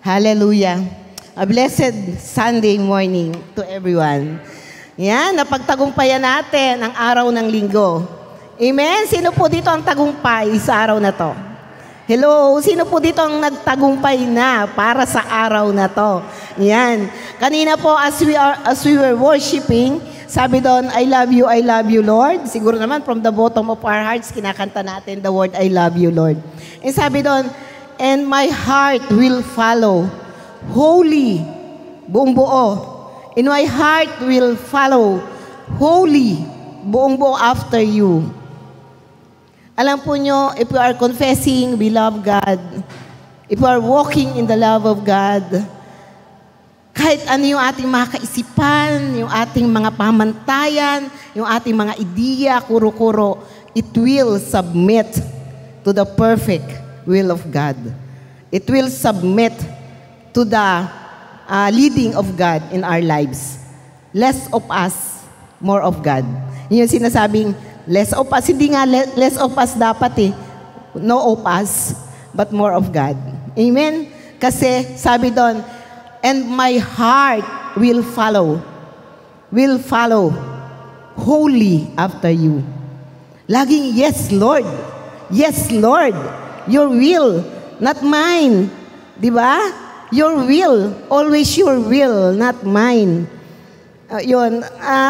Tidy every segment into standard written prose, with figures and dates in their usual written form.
Hallelujah. A blessed Sunday morning to everyone. Yan, napagtagumpayan natin ang araw ng linggo. Amen? Sino po dito ang tagumpay sa araw na to? Hello? Sino po dito ang nagtagumpay na para sa araw na to? Yan. Kanina po as we were worshiping, sabi doon, I love you, Lord. Siguro naman from the bottom of our hearts, kinakanta natin the word, I love you, Lord. And sabi doon, and my heart will follow. Holy, buong buo. And my heart will follow. Holy, buong buo after you. Alam po nyo, if we are confessing, we love God. If we are walking in the love of God, kahit ano yung ating mga kaisipan, yung ating mga pamantayan, yung ating mga ideya, kuro-kuro, it will submit to the perfect will of God. It will submit to the leading of God in our lives. Less of us, more of God. Yun yung sinasabing, less of us. Hindi nga less of us dapat eh. No of us, but more of God. Amen? Kasi sabi doon, and my heart will follow wholly after you. Laging, yes, Lord. Yes, Lord. Your will, not mine. Di ba? Your will. Always your will, not mine.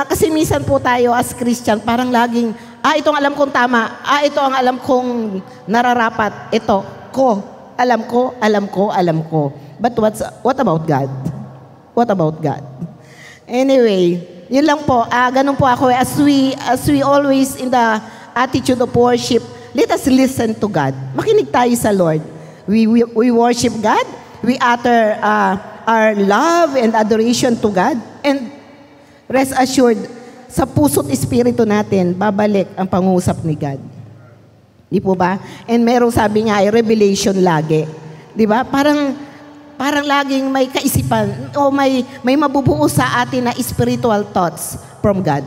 Kasi minsan po tayo as Christian, parang laging, ito ang alam kong tama. Ito ang alam kong nararapat. Ito, alam ko. But what about God? What about God? Anyway, yun lang po. Ganun po ako. As we always in the attitude of worship, let us listen to God. Makinig tayo sa Lord. We worship God. We utter our love and adoration to God. And rest assured, sa puso't espiritu natin, babalik ang pangusap ni God. Di po ba? And merong sabi nga, revelation lagi. Di ba? Parang laging may kaisipan o may mabubuo sa atin na spiritual thoughts from God.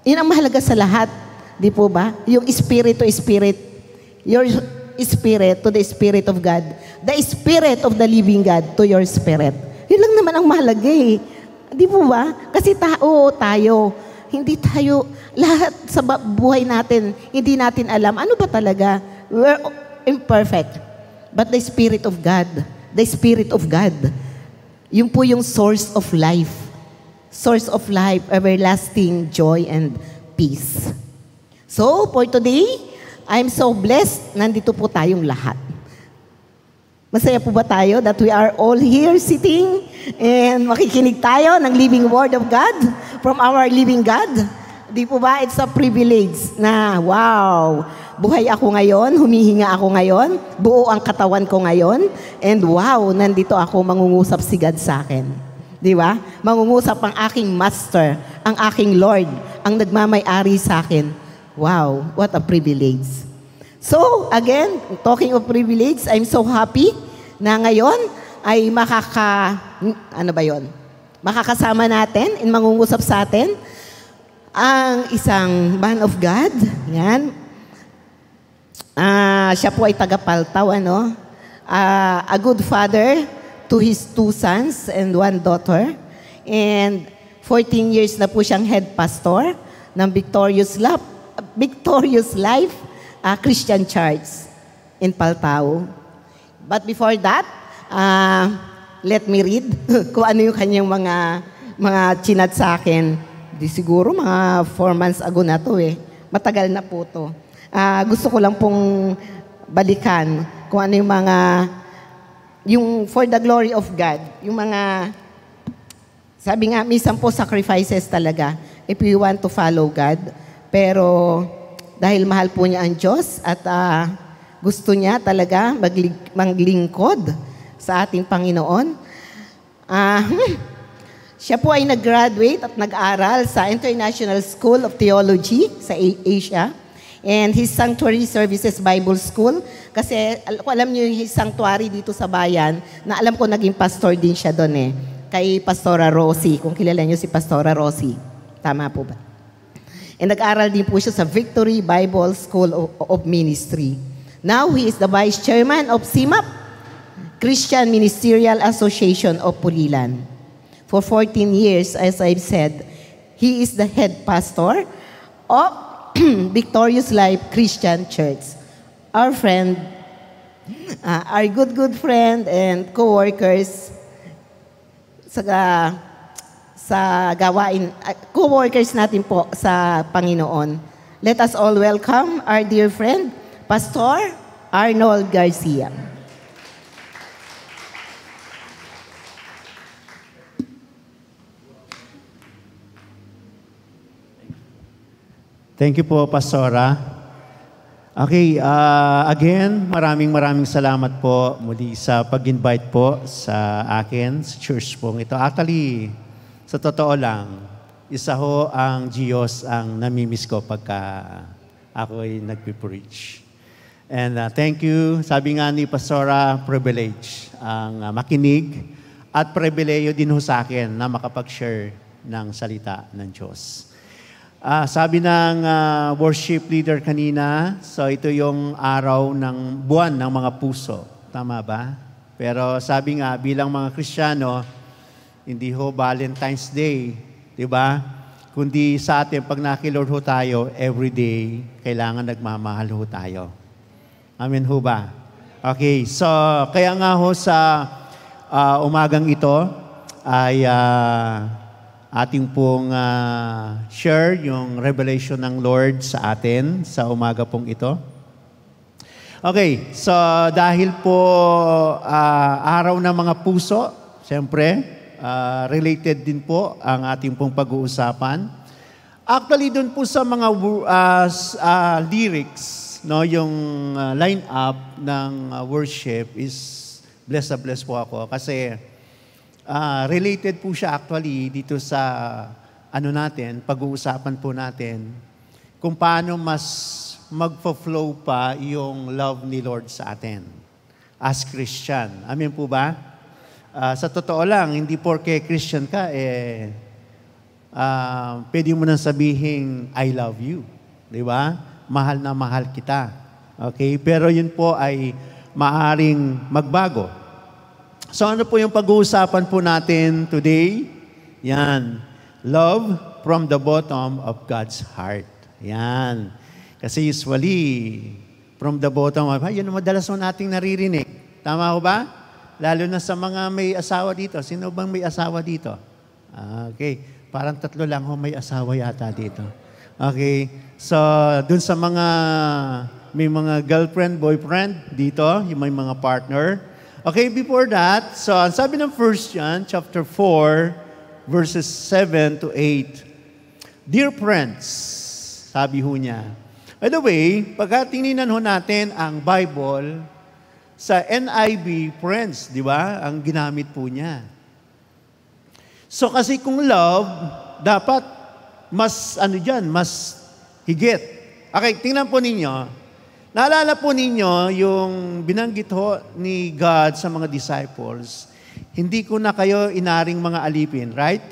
Yun ang mahalaga sa lahat. Di po ba? Yung spirit to spirit. Your spirit to the Spirit of God. The Spirit of the living God to your spirit. Yun lang naman ang mahalaga eh. Di po ba? Kasi tayo, hindi tayo, lahat sa buhay natin, hindi natin alam, ano ba talaga? We're imperfect. But the Spirit of God, yun po yung source of life. Source of life, everlasting joy and peace. So, for today, I'm so blessed, nandito po tayong lahat. Masaya po ba tayo that we are all here sitting and makikinig tayo ng living word of God from our living God? Di po ba? It's a privilege na, wow, buhay ako ngayon, humihinga ako ngayon, buo ang katawan ko ngayon, and wow, nandito ako, mangungusap si God sa akin. Di ba? Mangungusap ang aking master, ang aking Lord, ang nagmamay-ari sa akin. Wow, what a privilege. So, again, talking of privilege, I'm so happy na ngayon ay makakasama natin in mangungusap sa atin ang isang man of God. Yan. Siya po ay taga-Paltaw, a good father to his 2 sons and 1 daughter. And 14 years na po siyang head pastor ng Victorious Life Christian Church in Paltaw. But before that, let me read kung ano yung kanyang mga chinat sa akin. Di siguro mga 4 months ago na to eh. Matagal na po to. Gusto ko lang pong balikan kung ano yung for the glory of God. Yung mga, sabi nga, minsan po sacrifices talaga if we want to follow God. Pero dahil mahal po niya ang Diyos at gusto niya talaga maglingkod sa ating Panginoon. Siya po ay nag-graduate at nag-aral sa International School of Theology sa Asia and his Sanctuary Services Bible School. Kasi alam niyo yung his sanctuary dito sa bayan na alam ko naging pastor din siya doon eh. Kay Pastora Rosie, kung kilala niyo si Pastora Rosie. Tama po ba? And nag-aral din po siya sa Victory Bible School of Ministry. Now, he is the Vice Chairman of CIMAP Christian Ministerial Association of Pulilan. For 14 years, as I've said, he is the head pastor of Victorious Life Christian Church. Our friend, our good friend and co-workers sa gawain, co-workers natin po sa Panginoon. Let us all welcome our dear friend, Pastor Arnold Garcia. Thank you po, Pastora. Okay, again, maraming salamat po muli sa pag-invite po sa akin, sa church po ito. Actually, sa totoo lang, isa ho ang Diyos ang namimiss ko pagka ako'y nagpipreach. And thank you, sabi nga ni Pastora, privilege ang makinig at pribileyo din ho sa akin na makapag-share ng salita ng Diyos. Sabi ng worship leader kanina, so ito yung araw ng buwan ng mga puso. Tama ba? Pero sabi nga, bilang mga Kristiyano, hindi ho Valentine's Day, di ba? Kundi sa atin, pag nakilord ho tayo, everyday, kailangan nagmamahal ho tayo. Amen ho ba? Okay, so kaya nga ho sa umagang ito ay ating pong share yung revelation ng Lord sa atin sa umaga pong ito. Okay, so dahil po araw ng mga puso, siyempre, related din po ang ating pong pag-uusapan. Actually, dun po sa mga lyrics, no, yung line-up ng worship is blessed na blessed po ako kasi related po siya actually dito sa natin, pag-uusapan po natin kung paano mas magfo-flow pa yung love ni Lord sa atin as Christian. Amen po ba? Sa totoo lang, hindi porke Christian ka, pwede mo nang sabihin, I love you. Di ba? Mahal na mahal kita. Okay? Pero yun po ay maaring magbago. So ano po yung pag-uusapan po natin today? Yan. Love from the bottom of God's heart. Yan. Kasi usually, from the bottom of, yun ang madalas mo nating naririnig. Tama ho ba? Lalo na sa mga may asawa dito. Sino bang may asawa dito? Okay. Parang 3 lang ho may asawa yata dito. Okay. So, dun sa mga may mga girlfriend, boyfriend dito, yung may mga partner. Okay, before that, so sabi ng 1 John chapter 4, verses 7 to 8. Dear friends, sabi ho niya. By the way, pagka tingnan ho natin ang Bible, sa NIV, friends, di ba? Ang ginamit po niya. So kasi kung love, dapat mas, mas higit. Okay, tingnan po ninyo. Naalala po ninyo yung binanggit ho ni God sa mga disciples, hindi ko na kayo inaring mga alipin, right?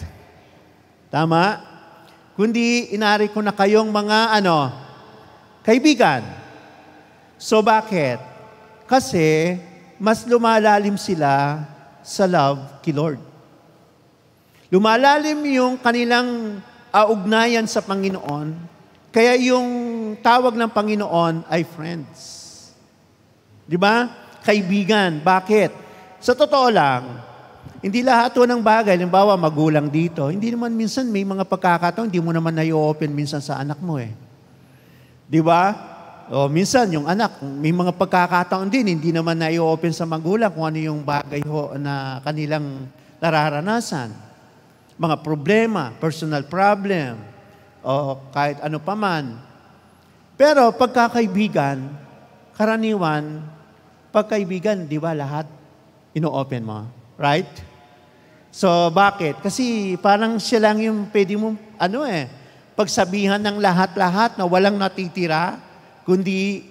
Tama? Kundi inari ko na kayong mga kaibigan. So bakit? Kasi mas lumalalim sila sa love kay Lord. Lumalalim yung kanilang ugnayan sa Panginoon. Kaya yung tawag ng Panginoon ay friends. Di ba? Kaibigan. Bakit? Sa totoo lang, hindi lahat ng bagay, halimbawa magulang dito, hindi naman minsan may mga pagkakataon, hindi mo naman na-i-open minsan sa anak mo eh. Di ba? O minsan yung anak, may mga pagkakataon din, hindi naman na-i-open sa magulang kung ano yung bagay ho na kanilang nararanasan. Mga problema, personal problem, o kahit ano pa man. Pero pagkakaibigan, karaniwan, pagkaibigan, di ba lahat ino-open mo? Right? So, bakit? Kasi parang siya lang yung pwede mo, pagsabihan ng lahat-lahat na walang natitira, kundi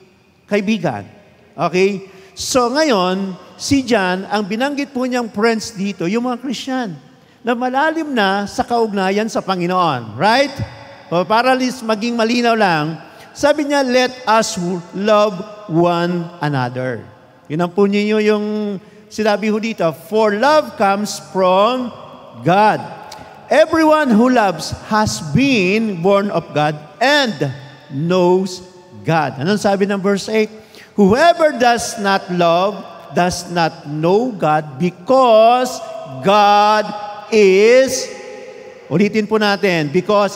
kaibigan. Okay? So, ngayon, si John, ang binanggit po niyang friends dito, yung mga Christian, na malalim na sa kaugnayan sa Panginoon. Right? O para least maging malinaw lang, sabi niya, let us love one another. Yun ang po ninyo yung sinabi ho dito, for love comes from God. Everyone who loves has been born of God and knows God. Anong sabi ng verse 8? Whoever does not love does not know God because God is, ulitin po natin, because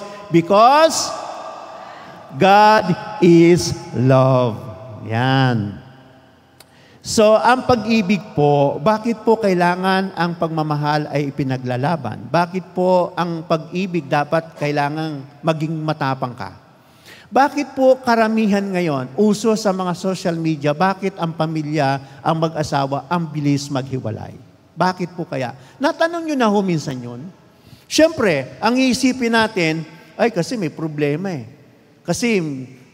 God is love. Yan. So, ang pag-ibig po, bakit po kailangan ang pagmamahal ay ipinaglalaban? Bakit po ang pag-ibig dapat kailangan maging matapang ka? Bakit po karamihan ngayon, uso sa mga social media, bakit ang pamilya, ang mag-asawa, ang bilis maghiwalay? Bakit po kaya? Natanong nyo na ho minsan yun? Siyempre, ang iisipin natin, ay kasi may problema eh. Kasi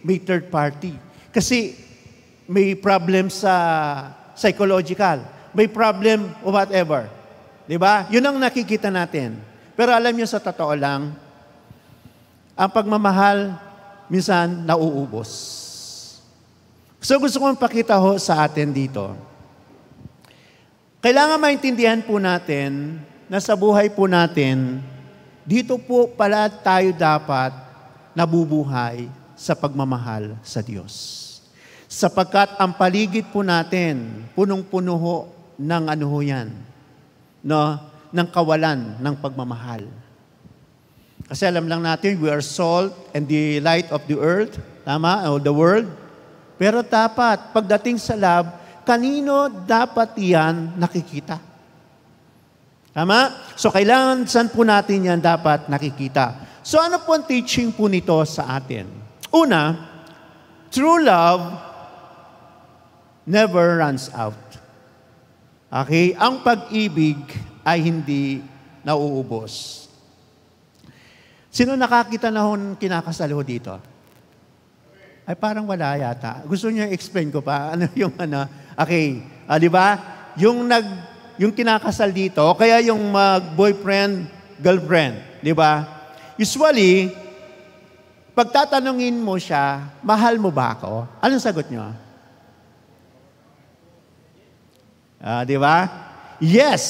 may third party. Kasi may problem sa psychological. May problem o whatever. Diba? Yun ang nakikita natin. Pero alam nyo sa totoo lang, ang pagmamahal, minsan nauubos. So gusto kong pakita ho sa atin dito. Kailangan maintindihan po natin na sa buhay po natin, dito po pala tayo dapat nabubuhay sa pagmamahal sa Diyos. Sapagkat ang paligid po natin, punong-puno ho ng ano ho yan, no? Ng kawalan ng pagmamahal. Kasi alam lang natin, we are salt and the light of the earth, tama? O the world. Pero dapat, pagdating sa love, kanino dapat yan nakikita? Tama? So kailangan, saan po natin yan dapat nakikita? So ano po ang teaching po nito sa atin? Una, true love never runs out. Okay? Ang pag-ibig ay hindi nauubos. Sino nakakita na hon kinakasal ho dito? Ay parang wala yata. Gusto niyo explain ko pa? Ano yung ano? Okay. Di ba? Yung kinakasal dito, kaya yung boyfriend, girlfriend. Di ba? Usually, pagtatanungin mo siya, mahal mo ba ako? Anong sagot niyo? Di ba? Yes,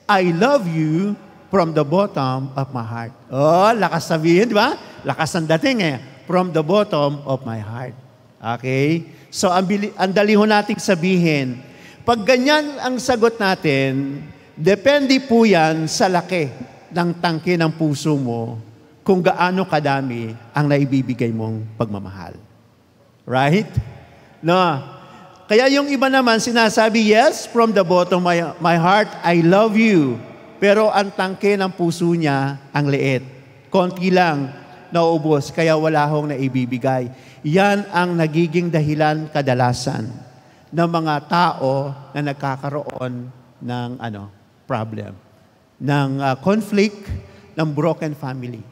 I love you from the bottom of my heart. Oh, lakas sabihin, di ba? Lakas ang dating eh. From the bottom of my heart. Okay? So, ang dali ho nating sabihin, pag ganyan ang sagot natin, depende po yan sa laki ng tangke ng puso mo kung gaano kadami ang naibibigay mong pagmamahal. Right? No? Kaya yung iba naman sinasabi, yes, from the bottom of my heart, I love you. Pero ang tangke ng puso niya, ang liit. Konti lang, naubos, kaya wala hong naibibigay. Yan ang nagiging dahilan kadalasan ng mga tao na nagkakaroon ng problem, ng conflict, ng broken family.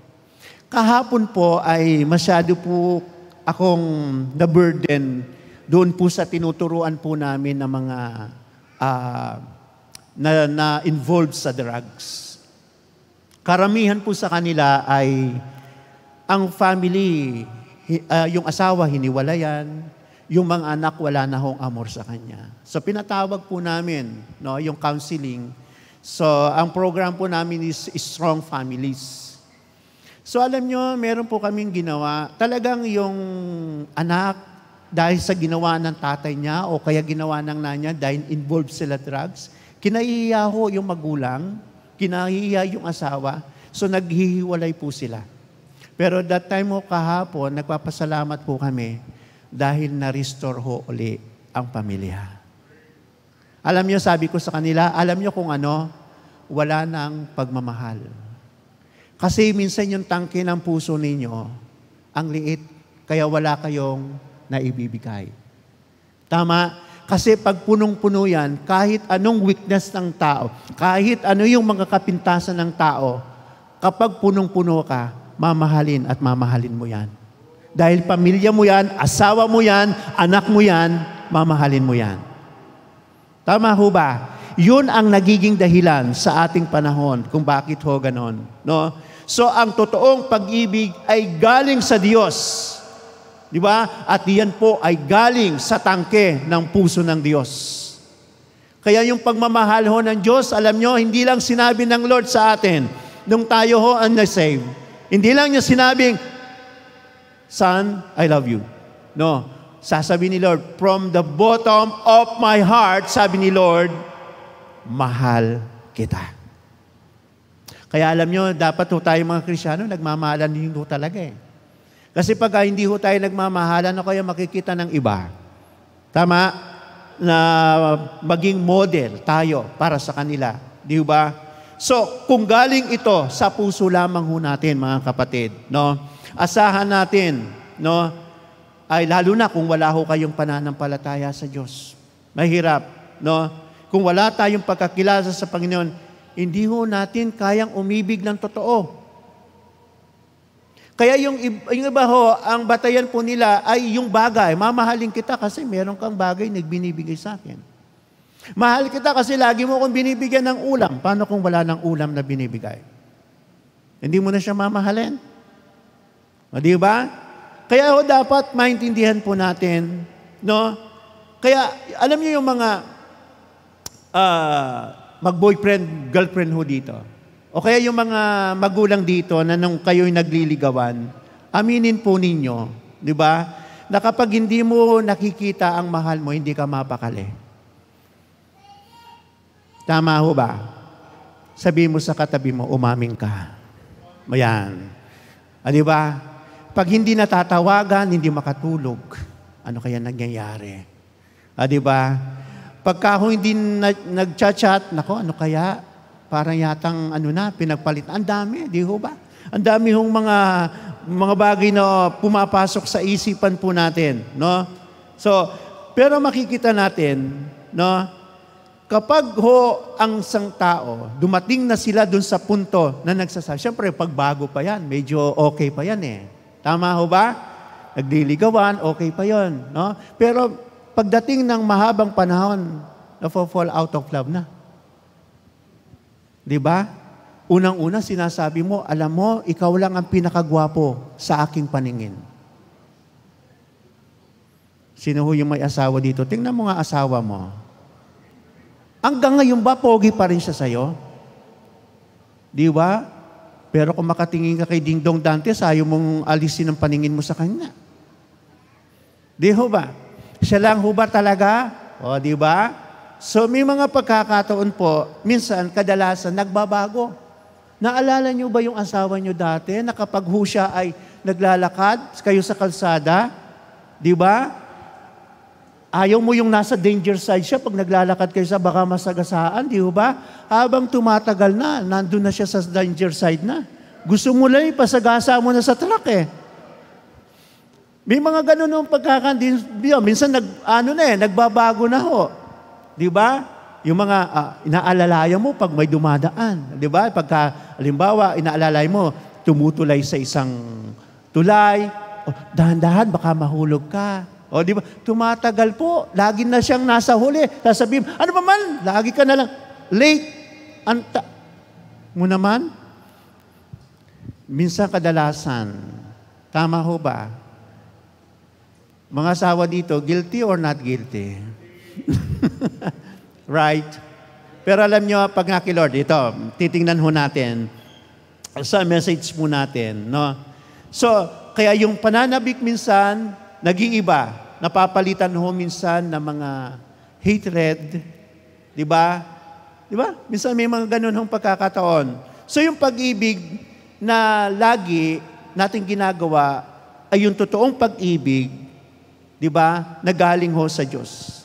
Kahapon po ay masyado po akong na-burden doon po sa tinuturuan po namin ng mga na involved sa drugs. Karamihan po sa kanila ay ang family, yung asawa hiniwalayan, yung mga anak wala na hong amor sa kanya. So pinatawag po namin, no, yung counseling. So ang program po namin is Strong Families. So alam nyo, meron po kaming ginawa, talagang yung anak, dahil sa ginawa ng tatay niya o kaya ginawa ng nanay dahil involved sila drugs, kinahihiya ho yung magulang, kinahihiya yung asawa, so naghihiwalay po sila. Pero that time ho kahapon, nagpapasalamat po kami dahil na-restore ho uli ang pamilya. Alam niyo, sabi ko sa kanila, alam niyo kung ano, wala nang pagmamahal. Kasi minsan yung tangke ng puso ninyo, ang liit, kaya wala kayong naibibigay. Tama? Kasi pag punong-puno yan, kahit anong weakness ng tao, kahit ano yung mga kapintasan ng tao, kapag punong-puno ka, mamahalin at mamahalin mo yan. Dahil pamilya mo yan, asawa mo yan, anak mo yan, mamahalin mo yan. Tama ho ba? Yun ang nagiging dahilan sa ating panahon kung bakit ho ganon. No? So ang totoong pag-ibig ay galing sa Diyos. Di ba? At diyan po ay galing sa tangke ng puso ng Diyos. Kaya yung pagmamahal ho ng Diyos, alam nyo, hindi lang sinabi ng Lord sa atin, nung tayo ho ang na-save. Hindi lang niya sinabing, Son, I love you. No. Sasabi ni Lord, from the bottom of my heart, sabi ni Lord, mahal kita. Kaya alam nyo, dapat ho tayo mga Kristyano, nagmamahalan din ho talaga eh. Kasi pag hindi ho tayo nagmamahalan, ano kaya makikita ng iba? Tama? Na maging model tayo para sa kanila. Di ba? So, kung galing ito sa puso lamang ho natin, mga kapatid, no? Asahan natin, no? Ay lalo na kung wala ho kayong pananampalataya sa Diyos. Mahirap, no? Kung wala tayong pagkakilala sa Panginoon, hindi ho natin kayang umibig ng totoo. Kaya yung iba ho, ang batayan po nila ay yung bagay. Mamahalin kita kasi meron kang bagay na binibigay sa akin. Mahal kita kasi lagi mo akong binibigyan ng ulam. Paano kung wala ng ulam na binibigay? Hindi mo na siya mamahalin. O, di ba? Kaya ho dapat maintindihan po natin, no? Kaya alam niyo yung mga mag-boyfriend, girlfriend ho dito. O kaya yung mga magulang dito na nung kayo'y nagliligawan, aminin po ninyo, di ba? Na kapag hindi mo nakikita ang mahal mo, hindi ka mapakali. Tama ho ba? Sabi mo sa katabi mo, umaming ka. Ayan. Di ba? Pag hindi natatawagan, hindi makatulog. Ano kaya nangyayari? Di ba? Pagka hindi nag-chat, nako, ano kaya? Parang yatang pinagpalitan. Ang dami, di ho ba? Ang dami hong mga bagay na pumapasok sa isipan po natin, no? So, pero makikita natin, no? Kapag ho ang isang tao, dumating na sila dun sa punto na nagsasabi, siyempre, pagbago pa yan, medyo okay pa yan eh. Tama ho ba? Nagliligawan, okay pa yon, no? Pero pagdating ng mahabang panahon, na-fall out of love na. Di ba? Unang-una sinasabi mo, alam mo, ikaw lang ang pinakagwapo sa aking paningin. Sino ho yung may asawa dito? Tingnan mo nga asawa mo. Hanggang ngayon ba, pogi pa rin siya sa'yo? Di ba? Pero kung makatingin ka kay Ding Dong Dantes, ayaw mong alisin ang paningin mo sa kanya. Di ho ba? Siya lang ho ba talaga? O, di ba? So, may mga pagkakataon po, minsan, kadalasan, nagbabago. Naalala niyo ba yung asawa niyo dati na kapag ho siya ay naglalakad, kayo sa kalsada, di ba? Ayaw mo yung nasa danger side siya pag naglalakad kayo sa baka masagasaan, di ba? Habang tumatagal na, nandun na siya sa danger side na. Gusto mo lang, pasagasa mo na sa truck eh. May mga ganun ng pagkakandin, minsan nagbabago na ho. Di ba? Yung mga inaalalaya mo pag may dumadaan. Di ba? Pagka, halimbawa, inaalalay mo, tumutulay sa isang tulay. O, dahan-dahan, baka mahulog ka. O, di ba? Tumatagal po. Lagi na siyang nasa huli. Sasabihin, ano ba man? Lagi ka na lang. Late. Mo naman? Minsan kadalasan. Tama ho ba? Mga asawa dito, guilty or not guilty? Right? Pero alam nyo, pag nga kay Lord, ito, titingnan ho natin sa message mo natin, no? So, kaya yung pananabik minsan, nag-iiba. Napapalitan ho minsan ng mga hatred. Di ba? Di ba? Minsan may mga ganun hong pagkakataon. So, yung pag-ibig na lagi natin ginagawa ay yung totoong pag-ibig, di ba, na galing ho sa Diyos.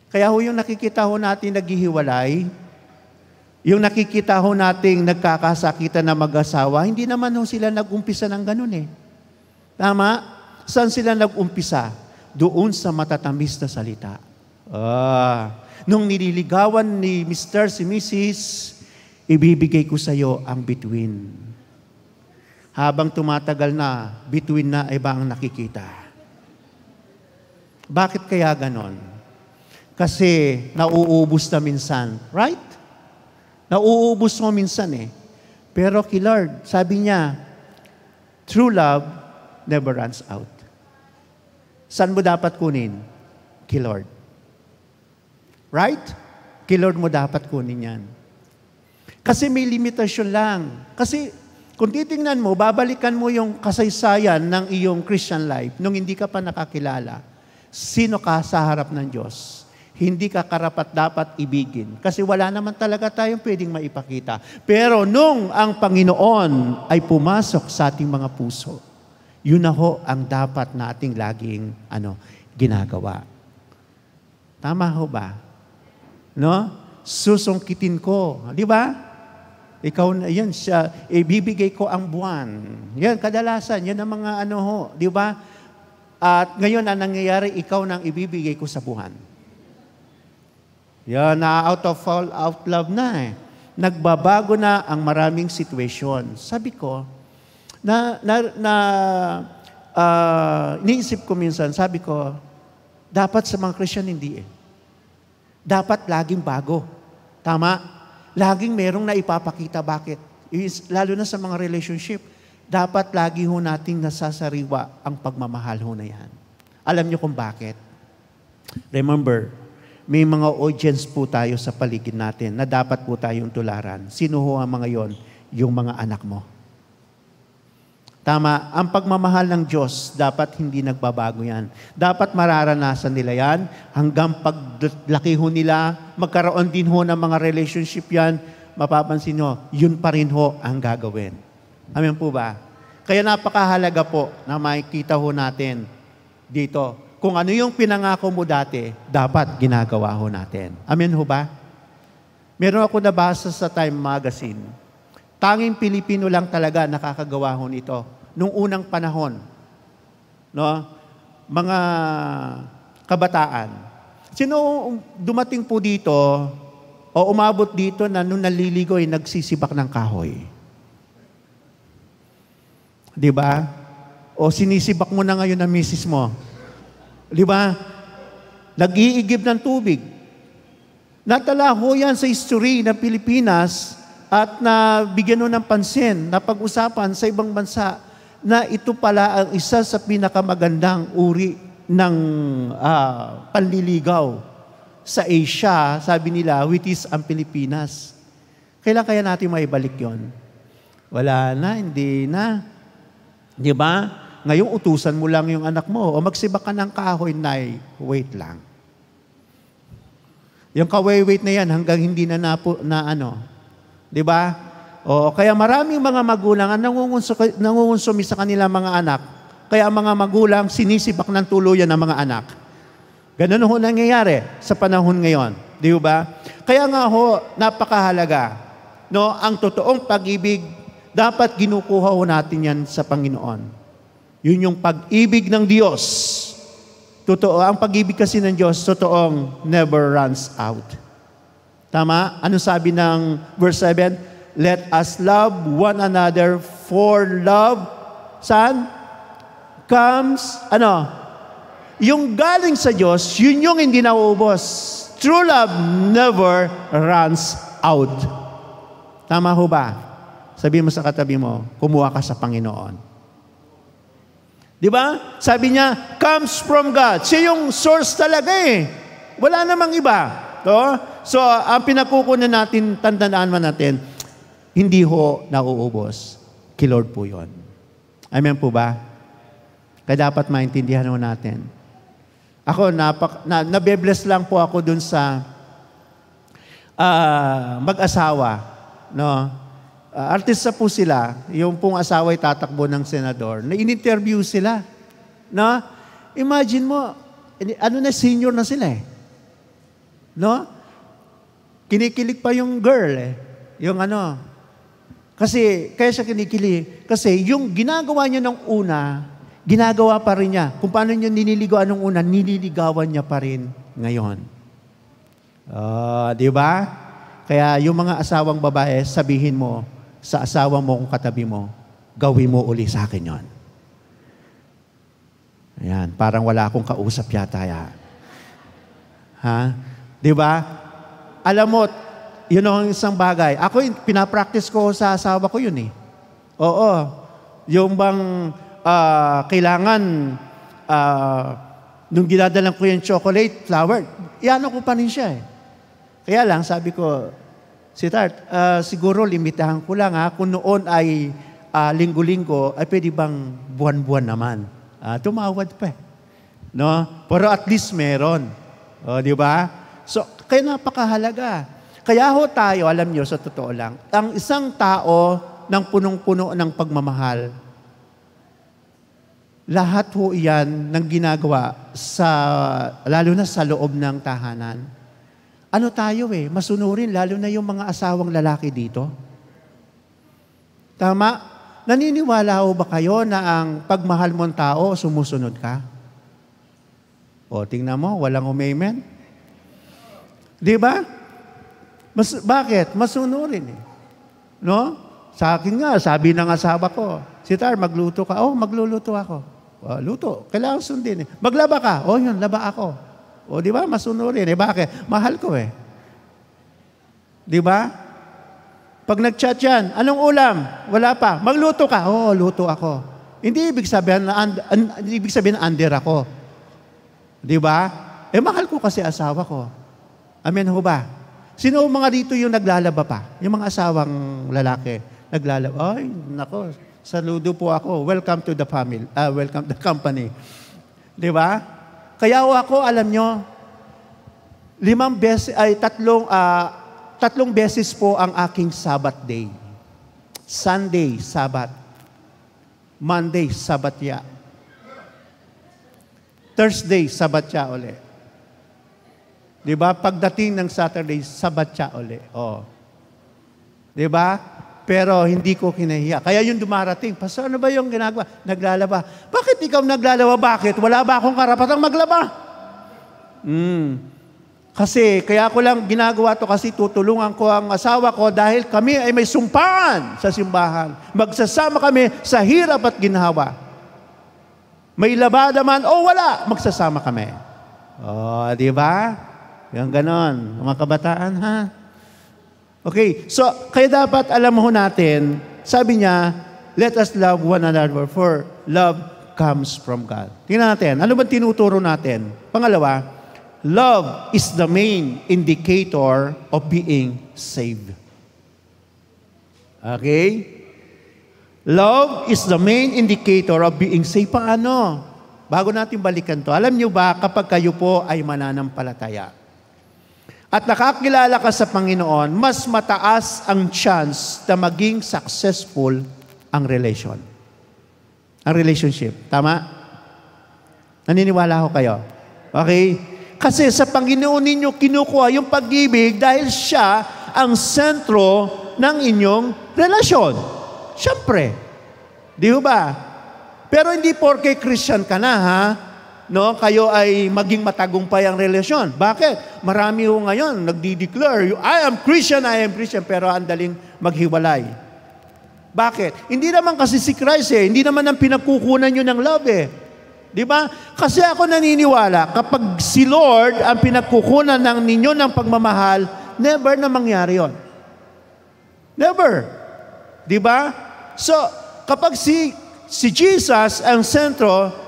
Kaya ho yung nakikita ho natin naghihiwalay, yung nakikita ho nating nagkakasakitan na mag-asawa, hindi naman ho sila nag-umpisa ng ganun eh. Tama? Saan sila nag-umpisa? Doon sa matatamis na salita. Nung nililigawan ni Mr. si Mrs., ibibigay ko sa iyo ang bituin. Habang tumatagal na, bituin na iba ang nakikita. Bakit kaya ganon? Kasi nauubos na minsan. Right? Nauubos mo minsan eh. Pero kay Lord, sabi niya, true love never runs out. Saan mo dapat kunin? Kay Lord. Right? Kay Lord mo dapat kunin yan. Kasi may limitasyon lang. Kasi kung titingnan mo, babalikan mo yung kasaysayan ng iyong Christian life nung hindi ka pa nakakilala. Sino ka sa harap ng Diyos? Hindi ka karapat-dapat ibigin. Kasi wala naman talaga tayong pwedeng maipakita. Pero nung ang Panginoon ay pumasok sa ating mga puso, yun na ho ang dapat nating laging ginagawa. Tama ho ba? No? Susungkitin ko. Di ba? Ikaw na, yan siya, ibibigay ko ang buwan. Yan, kadalasan, yan ang mga di ba? At ngayon, ang nangyayari, ikaw nang ibibigay ko sa buwan. Yan, out love na eh. Nagbabago na ang maraming sitwasyon. Sabi ko, iniisip ko minsan, sabi ko, dapat sa mga Christian hindi eh. Dapat laging bago. Tama? Laging merong naipapakita. Bakit? Lalo na sa mga relationship, dapat lagi ho nating nasasariwa ang pagmamahal ho na yan. Alam niyo kung bakit? Remember, may mga audience po tayo sa paligid natin na dapat po tayong tularan. Sino ho ang mga yon? Yung mga anak mo. Tama, ang pagmamahal ng Diyos, dapat hindi nagbabago yan. Dapat mararanasan nila yan hanggang paglaki ho nila, magkaroon din ho ng mga relationship yan, mapapansin ho, yun pa rin ho ang gagawin. Amen po ba? Kaya napakahalaga po na makikita ho natin dito, kung ano yung pinangako mo dati, dapat ginagawa ho natin. Amen ho ba? Meron ako nabasa sa Time Magazine, tanging Pilipino lang talaga nakakagawa ho nito. Nung unang panahon, mga kabataan. Sino dumating po dito o umabot dito na nung naliligo ay nagsisibak ng kahoy? Di ba? O sinisibak mo na ngayon ang misis mo. Di ba? Nag-iigib ng tubig. Natala ho yan sa history ng Pilipinas at nabigyan ng pansin, napag-usapan sa ibang bansa na ito pala ang isa sa pinakamagandang uri ng panliligaw sa Asia, sabi nila, which is ang Pilipinas. Kailan kaya natin maibalik yon? Wala na, hindi na. Di ba? Ngayon, utusan mo lang yung anak mo o magsibak ka ng kahoy, nay, wait lang. Yung kaway-wait na yan hanggang hindi na di ba? O, kaya maraming mga magulang ang nangungonsumi sa kanilang mga anak. Kaya mga magulang sinisibak ng tuluyan ng mga anak. Ganun ho nangyayari sa panahon ngayon. Di ba? Kaya nga ho, napakahalaga. Ang totoong pag-ibig, dapat ginukuha ho natin yan sa Panginoon. Yun yung pag-ibig ng Diyos. Totoo, ang pag-ibig kasi ng Diyos, totoong never runs out. Tama? Ano sabi ng verse 7? Let us love one another, for love, saan? Comes, yung galing sa Diyos, yun yung hindi nauubos. True love never runs out. Tama ho ba? Sabi mo sa katabi mo, kumuha ka sa Panginoon. Di ba? Sabi niya, comes from God. Siya yung source talaga eh. Wala namang iba. So, ang pinakukunan natin, tandaan natin, hindi ho nauubos. Kay Lord po yun. Amen po ba? Kaya dapat maintindihan ho natin. Ako, nabe-bless lang po ako dun sa mag-asawa. Artista po sila. Yung pong asawa ay tatakbo ng senador. Na-interview sila. Imagine mo, senior na sila eh. Kinikilig pa yung girl eh. Yung Kasi, kaya siya kinikilig. Kasi yung ginagawa niya nung una, ginagawa pa rin niya. Kung paano niya nililigawan nung una, nililigawan niya pa rin ngayon. Di ba? Kaya yung mga asawang babae, sabihin mo sa asawa mo kung katabi mo, gawin mo uli sa akin yon. Ayan, parang wala akong kausap yata yan. Di ba? Alam mo, yun ang isang bagay. Ako, pinapractice ko sa asawa ko yun eh. Oo. Yung bang kailangan, nung ginadalang ko yung chocolate, flower, iano ko pa rin siya eh. Kaya lang, sabi ko, si Tart, siguro limitahan ko lang kung noon ay linggo-linggo, ay pwede bang buwan-buwan naman? Tumawad pa eh. No? Pero at least meron. O, di ba? So, kaya napakahalaga. Kaya ho tayo, alam nyo, sa totoo lang, ang isang tao ng punong-puno ng pagmamahal, lahat ho iyan ng ginagawa lalo na sa loob ng tahanan. Ano tayo masunurin, lalo na yung mga asawang lalaki dito. Tama? Naniniwala ho ba kayo na ang pagmahal mong tao, sumusunod ka? O, tingnan mo, walang umamen. Di ba? Bakit? Masunurin No? Sa akin nga, sabi ng asawa ko, si Tar, magluto ka. Oh, magluluto ako. Luto. Kailangan sundin Maglaba ka. Oh, yun, laba ako. O, di ba? Masunurin. Bakit? Mahal ko Di ba? Pag nag-chat yan, anong ulam? Wala pa. Magluto ka. Oh, luto ako. Hindi ibig sabihin na under ako. Di ba? Mahal ko kasi asawa ko. Amen ho ba? Sino mga dito yung naglalaba pa? Yung mga asawang lalaki. Naglalaba. Ay, nako. Saludo po ako. Welcome to the family. Welcome to the company. Di ba? Kaya ako, alam nyo, 5 beses, tatlong beses po ang aking Sabbath day. Sunday, Sabbath. Monday, Sabbatya. Thursday, Sabbatya ulit. Di ba? Pagdating ng Saturday, Sabbatya ulit. Oh. Di ba? Pero hindi ko kinahiya. Kaya yung dumarating, Pastor, ano ba yung ginagawa? Naglalaba. Bakit ikaw naglalaba? Bakit? Wala ba akong karapatang maglaba? Kasi, kaya ko lang ginagawa to kasi tutulungan ko ang asawa ko dahil kami ay may sumpaan sa simbahan. Magsasama kami sa hirap at ginhawa. May labada man o wala, magsasama kami. Oh, di ba? Yung ganon. Mga kabataan, ha? Okay, so kaya dapat alam mo natin, sabi niya, let us love one another for love comes from God. Tingnan natin, ano ba tinuturo natin? Pangalawa, love is the main indicator of being saved. Okay? Love is the main indicator of being saved. Paano? Bago natin balikan to, alam niyo ba kapag kayo po ay mananampalataya, at nakakilala ka sa Panginoon, mas mataas ang chance na maging successful ang relationship. Tama? Naniniwala ko kayo? Okay? Kasi sa Panginoon ninyo kinukuha yung pag-ibig dahil siya ang sentro ng inyong relasyon. Siyempre. Di ba? Pero hindi porke Christian ka na, ha? No, kayo ay maging matagumpay ang relasyon. Bakit? Marami ho ngayon nagdi-declare, I am Christian, pero ang daling maghiwalay. Bakit? Hindi naman kasi si Christ hindi naman ang pinagkukunan nyo ng love Di ba? Kasi ako naniniwala, kapag si Lord ang pinagkukunan ng ninyo ng pagmamahal, never na mangyari yon. Never. Di ba? So, kapag si Jesus ang sentro,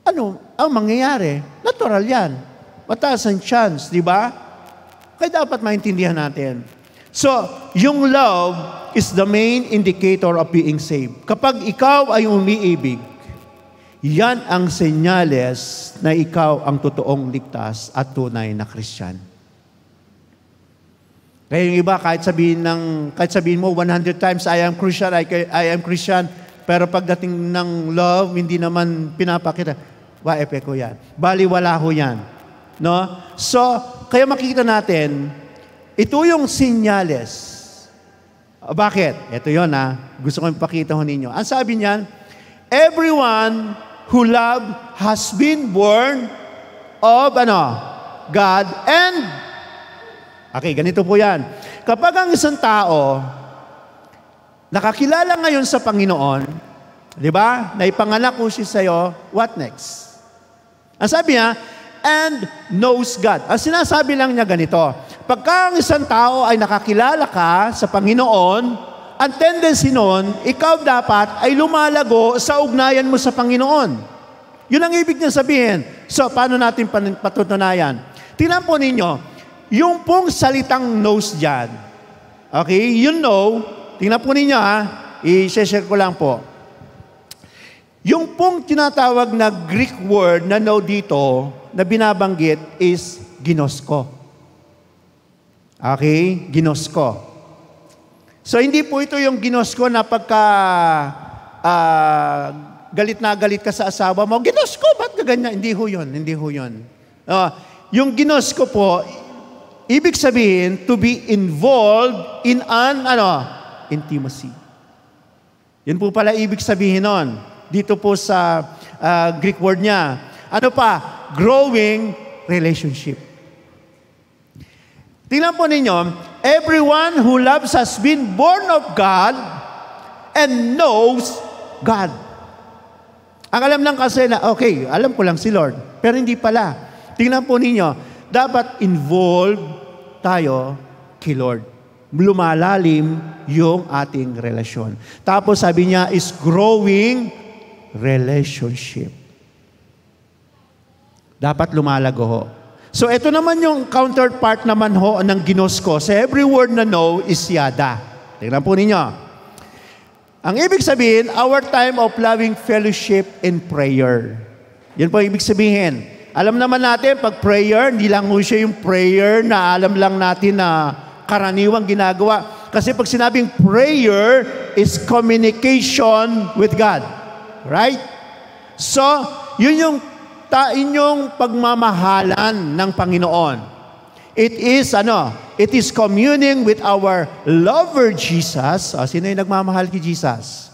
ano ang mangyayari? Natural yan. Mataas ang chance, di ba? Kaya dapat maintindihan natin. So, yung love is the main indicator of being saved. Kapag ikaw ay umiibig, yan ang senyales na ikaw ang totoong ligtas at tunay na Christian. Kaya yung iba, kahit sabihin mo 100 times, I am Christian, pero pagdating ng love, hindi naman pinapakita. Epeko yan. Baliwala ho yan. No? So, kaya makikita natin, ito yung sinyales. Bakit? Ito yun, Gusto ko ipakita ho ninyo. Ang sabi niyan, everyone who love has been born of, God and, okay, ganito po yan. Kapag ang isang tao, nakakilala ngayon sa Panginoon, di ba? Naipanganak ko siya sa'yo, what next? Ang sabi niya, and knows God. Ang sinasabi lang niya ganito, pagka ang isang tao ay nakakilala ka sa Panginoon, ang tendency nun, ikaw dapat ay lumalago sa ugnayan mo sa Panginoon. Yun ang ibig niya sabihin. So, paano natin patutunayan? Tingnan po ninyo, yung pong salitang knows dyan, okay, you know, tingnan po ninyo i-share ko lang po. Yung pong tinatawag na Greek word na know dito, na binabanggit is ginosko. Okay? Ginosko. So, hindi po ito yung ginosko na pagka galit na galit ka sa asawa mo, ginosko, ba't ka ganyan? Hindi ho yun, hindi ho yun. Yung ginosko po, ibig sabihin, to be involved in an, intimacy. Yan po pala ibig sabihin nun. Dito po sa Greek word niya. Ano pa? Growing relationship. Tingnan po ninyo, everyone who loves has been born of God and knows God. Ang alam lang kasi na, okay, alam ko lang si Lord. Pero hindi pala. Tingnan po ninyo, dapat involved tayo kay Lord. Lumalalim yung ating relasyon. Tapos sabi niya is growing relationship. Dapat lumalago ho. So ito naman yung counterpart naman ho ng ginosko. Sa every word na know is yada. Tingnan po ninyo. Ang ibig sabihin, our time of loving fellowship in prayer. Yan po ibig sabihin. Alam naman natin, pag prayer, hindi lang ho siya yung prayer na alam lang natin na karaniwang ginagawa. Kasi pag sinabing prayer is communication with God. Right? So, yun yung inyong pagmamahalan ng Panginoon. It is communing with our lover Jesus. Sino yung nagmamahal kay Jesus?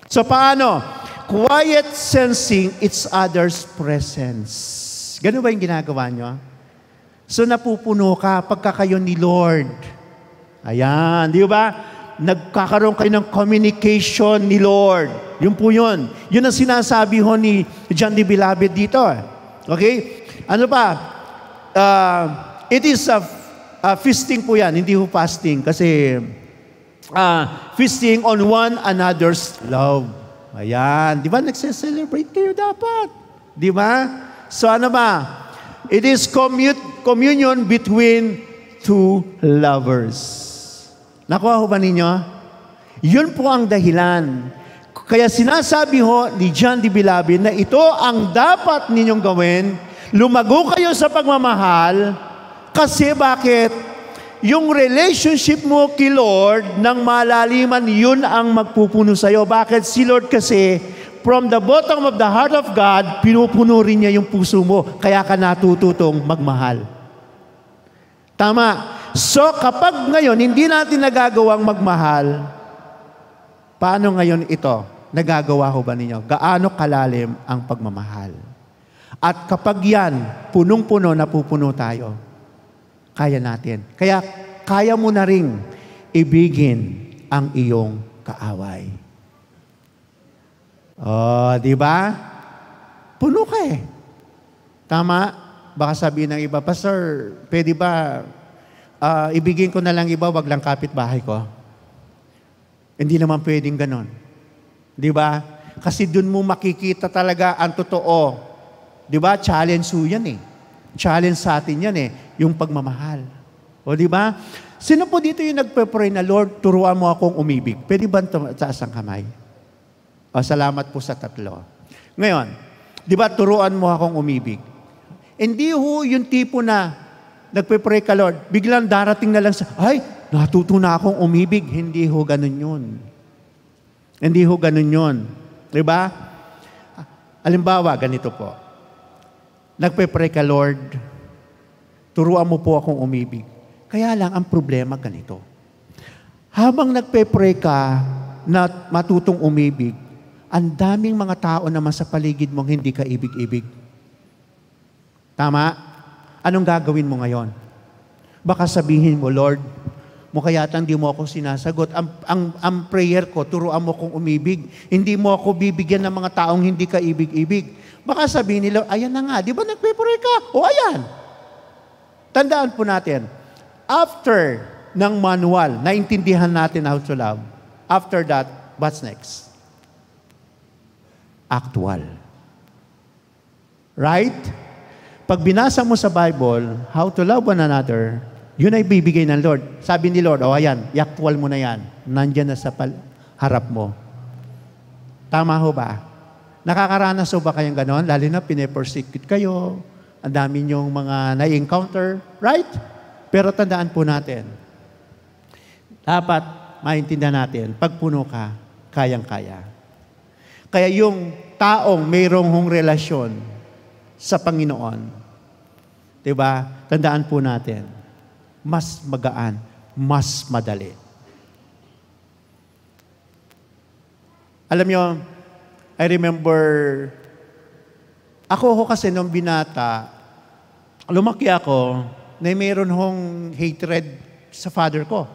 So, paano? Quiet sensing each other's presence. Ganun ba yung ginagawa nyo? So, napupuno ka pagka kayo ni Lord. Ayan, di ba? Nagkakaroon kayo ng communication ni Lord. Yun po yun. Yun ang sinasabi ho ni John the Beloved dito. Okay? Ano pa? It is a feasting po yan, hindi ho fasting. Kasi feasting on one another's love. Ayan. Di ba? Nagse-celebrate kayo dapat. Di ba? So ano ba? It is communion between two lovers. Nakuha ho ba ninyo? Yun po ang dahilan. Kaya sinasabi ho ni John the Beloved na ito ang dapat ninyong gawin. Lumago kayo sa pagmamahal. Kasi bakit? Yung relationship mo kay Lord ng malaliman, yun ang magpupuno sa'yo. Bakit? Si Lord kasi, from the bottom of the heart of God, pinupuno rin niya yung puso mo. Kaya ka natututong magmahal. Tama. So, kapag ngayon, hindi natin nagagawang magmahal, paano ngayon ito? Nagagawa ho ba ninyo? Gaano kalalim ang pagmamahal? At kapag yan, punong-puno, napupuno tayo, kaya natin. Kaya, kaya mo na ring ibigin ang iyong kaaway. Di ba? Puno ka eh. Tama? Baka sabihin ng iba, Pastor, pwede ba ibigin ko na lang iba, wag lang kapitbahay ko? Hindi naman pwedeng ganon. Di ba? Kasi dun mo makikita talaga ang totoo. Di ba? Challenge ho yan eh. Challenge sa atin yan eh. Yung pagmamahal. O di ba? Sino po dito yung nagpe-pray na, Lord, turuan mo akong umibig? Pwede ba taas ang kamay? Salamat po sa tatlo. Ngayon, di ba, turuan mo akong umibig? Hindi ho yung tipo na nagpe-pray ka, Lord, biglang darating na lang ay, natuto na akong umibig. Hindi ho ganun yun. Hindi ho ganun yun. Diba? Halimbawa, ganito po. Nagpe-pray ka, Lord, turuan mo po akong umibig. Kaya lang, ang problema ganito. Habang nagpe-pray ka na matutong umibig, ang daming mga tao naman sa paligid mong hindi ka ibig-ibig. Tama? Anong gagawin mo ngayon? Baka sabihin mo, Lord, mukha yata hindi mo ako sinasagot. Ang prayer ko, turuan mo kong umibig. Hindi mo ako bibigyan ng mga taong hindi ka ibig-ibig. Baka sabihin nila, ayan na nga, di ba nagpe-pray ka? O ayan. Tandaan po natin, after ng manual, naintindihan natin how to love. After that, what's next? Actual. Right? pag binasa mo sa Bible, how to love one another, yun ay bibigay ng Lord. Sabi ni Lord, ayan, yaktwal mo na yan. Nandyan na sa harap mo. Tama ho ba? Nakakaranas ho ba kayong ganon? Lalo na pine-persecute kayo, ang dami niyong mga na-encounter, right? Pero tandaan po natin, dapat maintindihan natin, pag puno ka, kayang-kaya. Kaya yung taong mayroong hong relasyon sa Panginoon, diba? Tandaan po natin, mas magaan, mas madali. Alam nyo, I remember, ako kasi nung binata, lumaki ako na mayroon hong hatred sa father ko.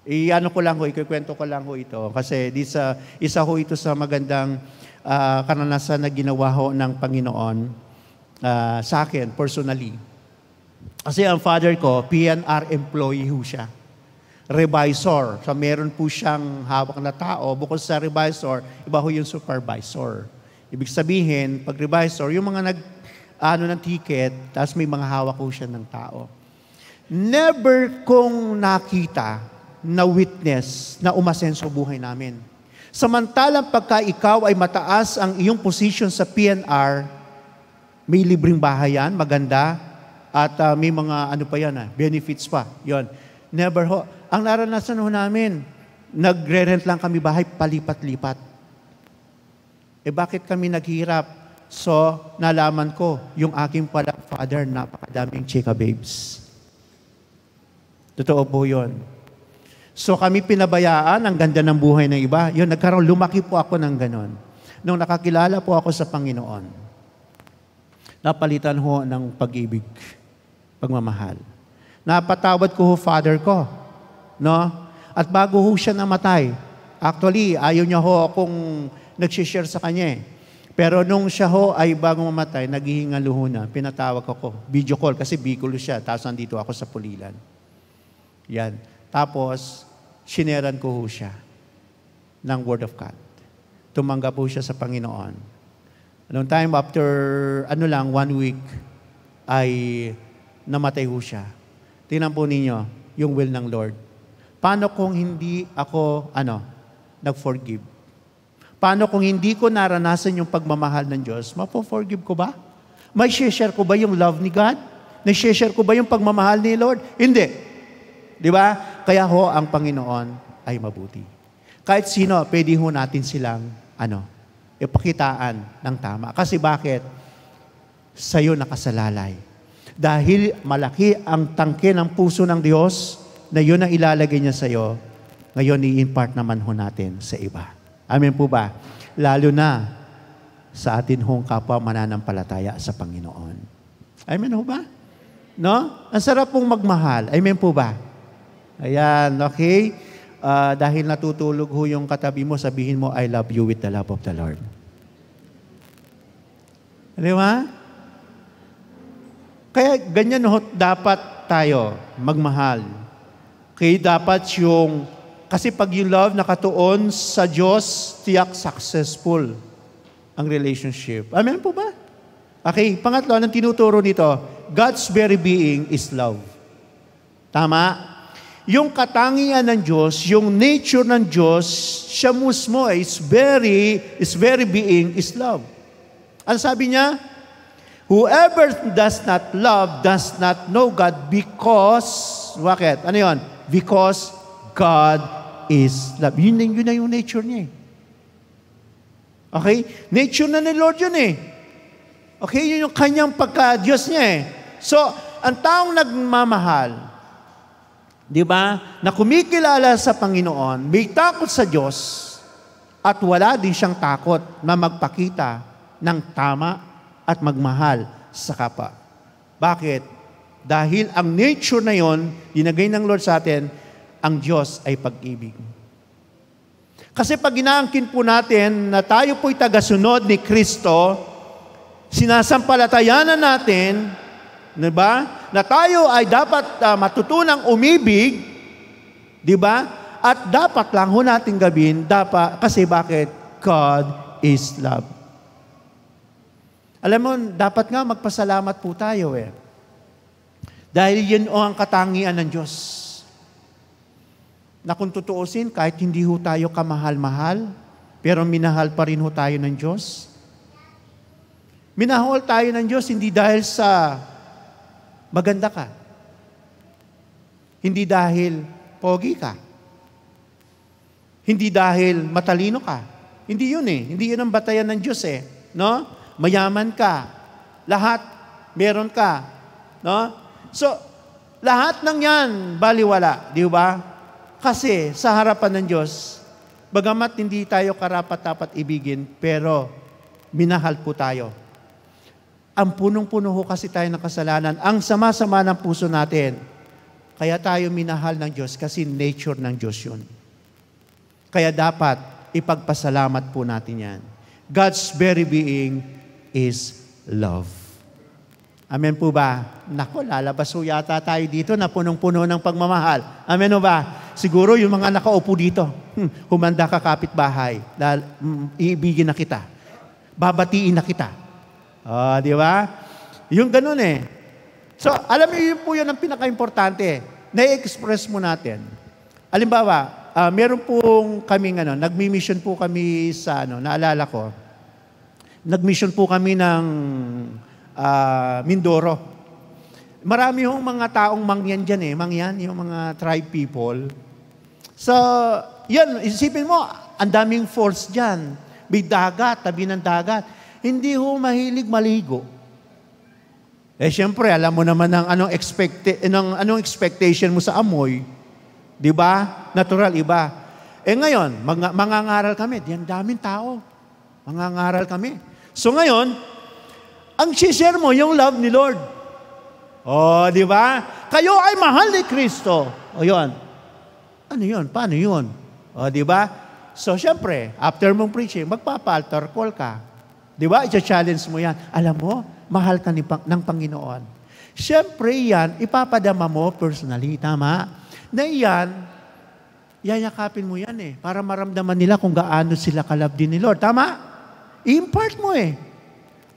Ikikwento ko lang ho ito. Kasi isa ho ito sa magandang karanasan na ginawa ho ng Panginoon sa akin, personally. Kasi ang father ko, PNR employee ho siya. Revisor. So meron po siyang hawak na tao. Bukod sa revisor, iba ho yung supervisor. Ibig sabihin, pag revisor, yung mga ng ticket, tapos may mga hawak ho siya ng tao. Never kong nakita na witness na umasenso buhay namin. Samantalang pagka ikaw ay mataas ang iyong position sa PNR, may libreng bahay yan, maganda, at may mga benefits pa. Yon. Never ho. Ang naranasan ho namin, nagre-rent lang kami bahay, palipat-lipat. Bakit kami naghirap? So, nalaman ko, yung aking pala father, napakadaming chika babes. Totoo po yun. So kami pinabayaan, ang ganda ng buhay ng iba. Yun, lumaki po ako ng ganon. Nung nakakilala po ako sa Panginoon, napalitan ho ng pag-ibig, pagmamahal. Napatawad ko ho father ko. No? At bago ho siya namatay, actually, ayaw niya ho akong nagsishare sa kanya. Pero nung siya ho ay bago mamatay, naghihingalo ho na, pinatawag ako. Video call, kasi Bicol siya, tapos nandito ako sa Pulilan. Yan. Tapos, sineran ko ho siya ng Word of God. Tumanggap po siya sa Panginoon. Noong time after, 1 week, ay namatay ho siya. Tingnan po ninyo, yung will ng Lord. Paano kung hindi ako, nag-forgive? Paano kung hindi ko naranasan yung pagmamahal ng Diyos? Mapo-forgive ko ba? May share ko ba yung love ni God? Na-share ko ba yung pagmamahal ni Lord? Hindi. Di ba? Kaya ho, ang Panginoon ay mabuti. Kahit sino, pwede ho natin silang, ipakitaan ng tama. Kasi bakit? Sa'yo nakasalalay. Dahil malaki ang tangke ng puso ng Diyos, na yun ang ilalagay niya sa'yo, ngayon i-impart naman ho natin sa iba. Amen po ba? Lalo na sa atin hong kapwa mananampalataya sa Panginoon. Amen ho ba? No? Ang sarap pong magmahal. Amen po ba? Ayan, okay? Dahil natutulog ho yung katabi mo, sabihin mo, I love you with the love of the Lord. Di ba? Kaya ganyan ho, dapat tayo magmahal. Kaya dapat kasi pag yung love nakatuon sa Diyos, tiyak successful ang relationship. Amen po ba? Okay, pangatlo, anong tinuturo nito? God's very being is love. Tama? Yung katangian ng Diyos, yung nature ng Diyos, siya mismo is very being is love. Ano sabi niya? Whoever does not love does not know God because, bakit? Ano yun? Because God is love. Yun na yung nature niya. Okay? Nature na ni Lord yun Okay? Yun yung kanyang pagka-Diyos niya So, ang taong nagmamahal, di ba, na kumikilala sa Panginoon, may takot sa Diyos, at wala din siyang takot na magpakita ng tama at magmahal sa kapwa. Bakit? Dahil ang nature na yon, dinagay ng Lord sa atin, ang Diyos ay pag-ibig. Kasi pag inaangkin po natin na tayo po'y tagasunod ni Kristo, sinasampalatayanan natin, diba, na tayo ay dapat matutunang umibig, diba, at dapat lang ho natin gawin, kasi bakit? God is love. Alam mo, dapat nga magpasalamat po tayo eh. Dahil yun ang katangian ng Diyos. Na kung tutuusin, kahit hindi ho tayo kamahal-mahal, pero minahal pa rin ho tayo ng Diyos. Minahal tayo ng Diyos hindi dahil sa maganda ka. Hindi dahil pogi ka. Hindi dahil matalino ka. Hindi yun eh. Hindi yun ang batayan ng Diyos eh. No? Mayaman ka. Lahat, meron ka. No? So, lahat ng yan, baliwala. Di ba? Kasi sa harapan ng Diyos, bagamat hindi tayo karapat-dapat ibigin, pero minahal po tayo. Ang punong-puno ho kasi tayo ng kasalanan. Ang sama-sama ng puso natin. Kaya tayo minahal ng Diyos kasi nature ng Diyos yun. Kaya dapat ipagpasalamat po natin yan. God's very being is love. Amen po ba? Naku, lalabas ho yata tayo dito na punong-puno ng pagmamahal. Amen o ba? Siguro yung mga nakaupo dito, humanda ka kapitbahay, dahil iibigin na kita. Babatiin na kita. Di ba? Yung ganun eh. So, alam niyo yun po yun ang pinaka-importante. Na-express mo natin. Halimbawa, meron pong kaming, nagmi-mission po kami sa, naalala ko, nag-mission po kami ng Mindoro. Marami hong mga taong mangyan dyan eh. Mangyan, yung mga tribe people. So, yan, isipin mo, ang daming falls dyan. May dagat, tabi ng dagat. Hindi ho mahilig maligo. Eh, siyempre, alam mo naman ng anong expectation mo sa amoy. Di ba? Natural, iba. Eh ngayon, mangangaral kami. Diyan daming tao. Mangangaral kami. So ngayon, ang share mo, yung love ni Lord. Di ba? Kayo ay mahal ni Kristo. Yun. Ano yun? Paano yun? Di ba? So, siyempre, after mong preaching, magpapa-altar call ka. Di ba? I-challenge mo yan. Alam mo, mahal ka ng Panginoon. Siyempre yan, ipapadama mo personally. Tama? Na yan, yayakapin mo yan eh. Para maramdaman nila kung gaano sila kalab din ni Lord. Tama? I-impart mo eh.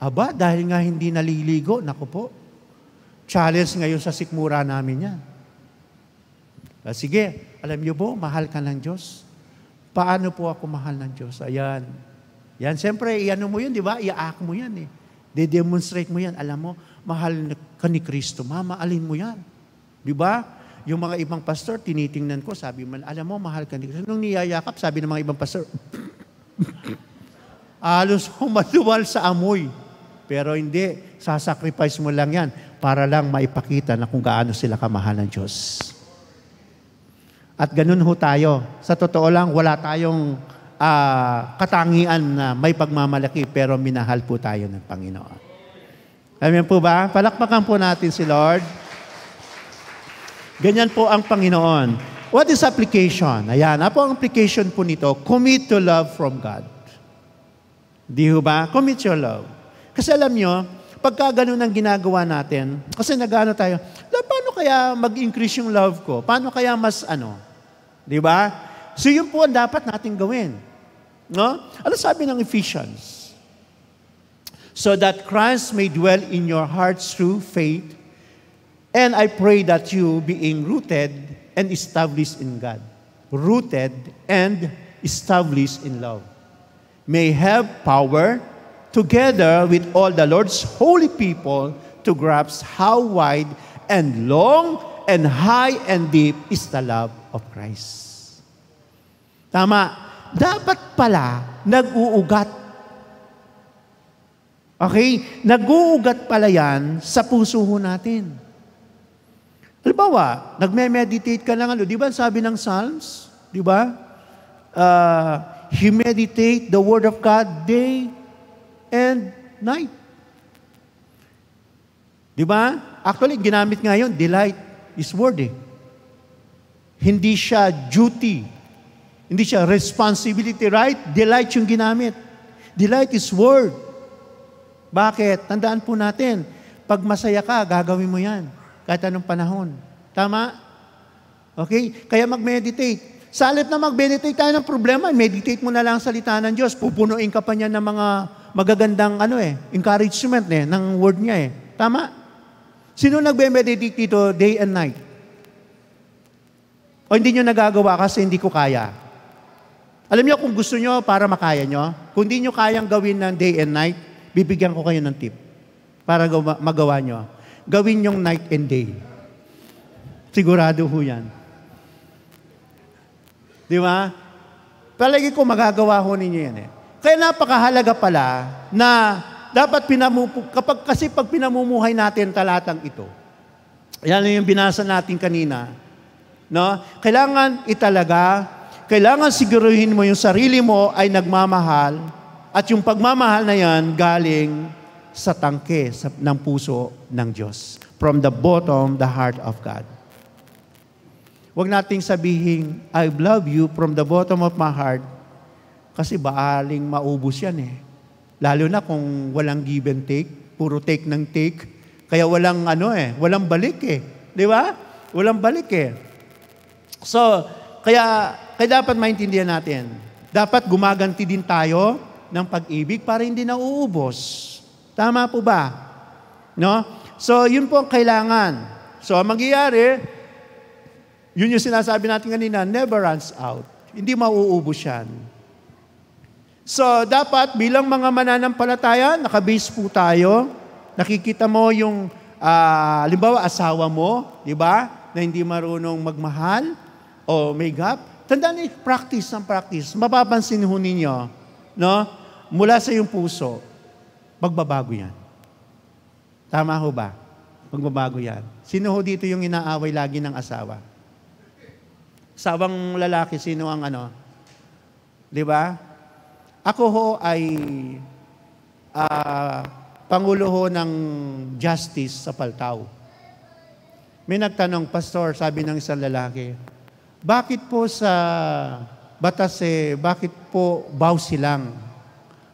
Aba, dahil nga hindi naliligo, naku po, challenge ngayon sa sikmura namin yan. Sige, alam niyo po, mahal ka ng Diyos. Paano po ako mahal ng Diyos? Ayan. Yan, siyempre, iano mo yun, di ba? Iaak mo yan eh. De-demonstrate mo yan. Alam mo, mahal ka ni Kristo. Mamaalin mo yan. Di ba? Yung mga ibang pastor, tinitingnan ko, sabi man, alam mo, mahal ka ni Kristo. Nung niyayakap, sabi ng mga ibang pastor, alos humaluwal sa amoy. Pero hindi, sasacrifice mo lang yan para lang maipakita na kung gaano sila kamahal ng Diyos. At ganun ho tayo. Sa totoo lang, wala tayong katangian na may pagmamalaki pero minahal po tayo ng Panginoon. Amen po ba? Palakpakan po natin si Lord. Ganyan po ang Panginoon. What is application? Ayan, po ang application po nito, commit to love from God. Di ho ba? Commit your love. Kasi alam nyo, pagka ganun ang ginagawa natin, kasi nag-ano tayo, paano kaya mag-increase yung love ko? Paano kaya mas Di ba? So yun po ang dapat natin gawin. No? Ano sabi ng Ephesians? So that Christ may dwell in your hearts through faith, and I pray that you, being rooted and established in God, rooted and established in love, may have power, together with all the Lord's holy people, to grasp how wide and long and high and deep is the love of Christ. Tama. Dapat pala, nag-uugat. Okay? Nag-uugat pala yan sa puso natin. Halimbawa, nagme-meditate ka lang, di ba sabi ng Psalms? Di ba? He meditate the Word of God day and night. Di ba? Actually, ginamit nga yun, delight is word eh. Hindi siya duty. Hindi siya responsibility, right? Delight yung ginamit. Delight is word. Bakit? Tandaan po natin, pag masaya ka, gagawin mo yan. Kahit anong panahon. Tama? Okay? Kaya mag-meditate. Sa halip na mag-meditate tayo ng problema, meditate mo na lang ang salita ng Diyos. Pupunuin ka pa niya ng mga magagandang encouragement ng word niya Tama? Sino nagbe-meditate dito day and night? O hindi nyo nagagawa kasi hindi ko kaya? Alam niyo kung gusto nyo para makaya nyo, kung hindi nyo kayang gawin ng day and night, bibigyan ko kayo ng tip para magawa nyo. Gawin yung night and day. Sigurado ho yan. Di ba? Palagi ko magagawa ho ninyo yan Kaya napakahalaga pala na dapat pag pinamumuhay natin talatang ito, yan yung binasa natin kanina, no? Kailangan kailangan siguruhin mo yung sarili mo ay nagmamahal at yung pagmamahal na yan galing sa tangke ng puso ng Diyos. From the bottom, the heart of God. Huwag nating sabihin, I love you from the bottom of my heart kasi baaling maubos yan Lalo na kung walang give and take, puro take ng take. Kaya walang walang balik Di ba? Walang balik So, kaya dapat maintindihan natin. Dapat gumaganti din tayo ng pag-ibig para hindi na uubos. Tama po ba? No? So, yun po ang kailangan. So, ang mangyayari, yun yung sinasabi natin kanina, never runs out. Hindi mauubos yan. So, dapat bilang mga mananampalataya, nakabase po tayo. Nakikita mo yung, halimbawa, asawa mo, di ba? Na hindi marunong magmahal o may gap. Tandaan niyo, practice. Mapapansin ho ninyo, no? Mula sa iyong puso, magbabago yan. Tama ho ba? Magbabago yan. Sino ho dito yung inaaway lagi ng asawa? Asawang lalaki, sino ang Di ba? Ako ho ay Pangulo ho ng Justice sa Paltao. May nagtanong, Pastor, sabi ng isang lalaki, bakit po sa batas bakit po bawsi lang?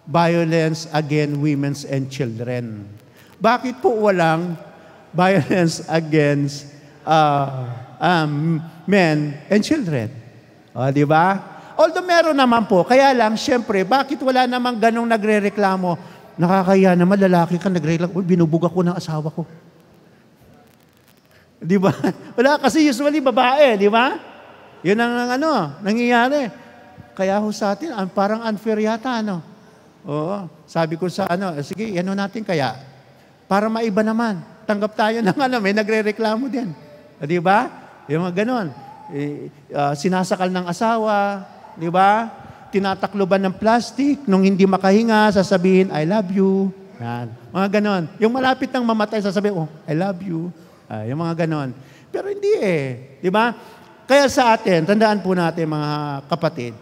Violence against women and children. Bakit po walang violence against men and children? O, di ba? Although meron naman po, kaya lang, syempre, bakit wala namang ganong nagre-reklamo? Nakakaya naman, lalaki ka nagre-reklamo, binubog ako ng asawa ko. Di ba? Wala, kasi usually babae, di ba? Yun ang nangyayari. Kaya ho sa atin, parang unfair yata, Oo. Sabi ko sa sige, natin kaya. Para maiba naman. Tanggap tayo ng may nagre-reklamo din. Di ba? Yung mga ganon. Sinasakal ng asawa, di ba? Tinatakloban ng plastic, nung hindi makahinga, sasabihin, I love you. Yan. Mga ganon. Yung malapit ng mamatay, sasabihin, I love you. Yung mga ganon. Pero hindi Di ba? Kaya sa atin, tandaan po natin mga kapatid,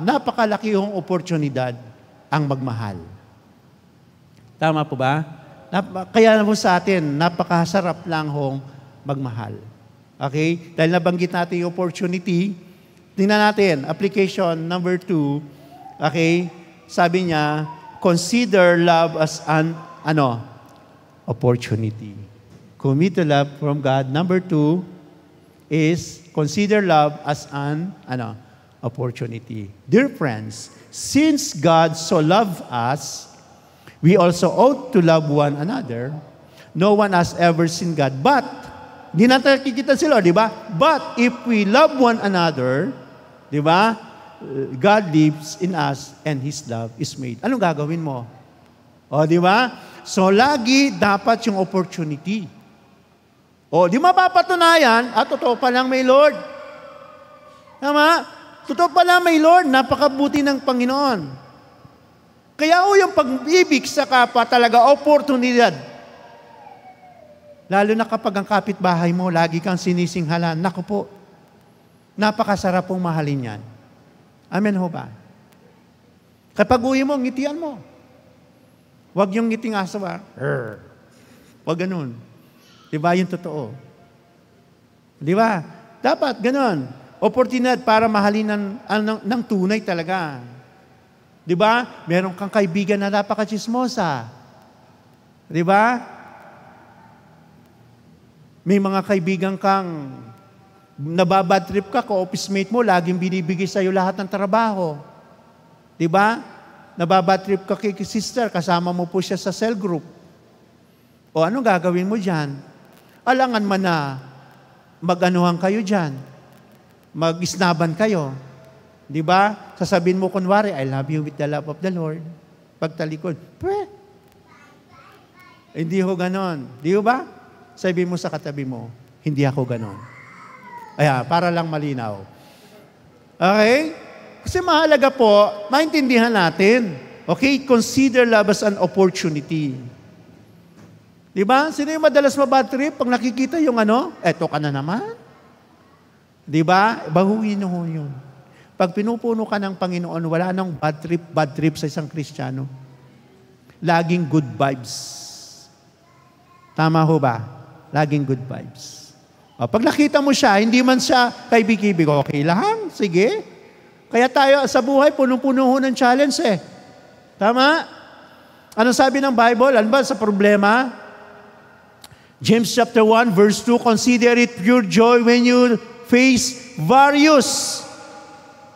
napakalaki yung oportunidad ang magmahal. Tama po ba? Kaya po sa atin, napakasarap lang hong magmahal. Okay? Dahil nabanggit natin yung opportunity, tingnan natin, application number 2, okay? Sabi niya, consider love as an, opportunity. Commit to love from God. Number 2 is, consider love as an, opportunity. Dear friends, since God so loved us, we also ought to love one another. No one has ever seen God, but hindi natin nakikita sila, di ba? But if we love one another, di ba? God lives in us and His love is made. Anong gagawin mo? O, di ba? So, lagi dapat yung opportunity. O, di mapapatunayan, totoo pa lang may Lord. Tama? Totoo pa lang may Lord, napakabuti ng Panginoon. Kaya yung pag-ibig sa kapwa talaga, oportunidad. Lalo na kapag ang kapitbahay mo, lagi kang sinisinghalan. Naku po, napakasarap pong mahalin yan. Amen ho ba? Kapag uwi mo, ngitian mo. Huwag yung ngiting asawa. Huwag ganun. Diba yung totoo? Diba? Dapat ganun. Oportunidad para mahalin ng tunay talaga. Diba? Meron kang kaibigan na napaka-chismosa. Diba? May mga kaibigan kang nababad trip ka, ka-office mate mo, laging binibigay sa'yo lahat ng trabaho. Diba? nababad trip ka kay sister, kasama mo po siya sa cell group. O anong gagawin mo dyan? Alangan man na mag-anuhan kayo dyan. Mag-isnaban kayo. Di ba? Sasabihin mo kunwari, I love you with the love of the Lord. Pagtalikod, hindi ho ganon. Di ba? Sabihin mo sa katabi mo, hindi ako ganon. Ayan, para lang malinaw. Okay? Kasi mahalaga po, maintindihan natin. Okay? Consider love as an opportunity. Di ba? Sino yung madalas mabad trip? Pag nakikita yung eto ka na naman. Di ba? Bahuhin ho yun. Pag pinupuno ka ng Panginoon, wala nang bad trip sa isang Kristiyano. Laging good vibes. Tama ho ba? Laging good vibes. O, pag nakita mo siya, hindi man siya kaibig-ibig, okay lang, sige. Kaya tayo sa buhay, punong-puno ho ng challenge eh. Tama? Ano sabi ng Bible? Ano ba sa problema? James chapter 1, verse 2, consider it pure joy when you face various.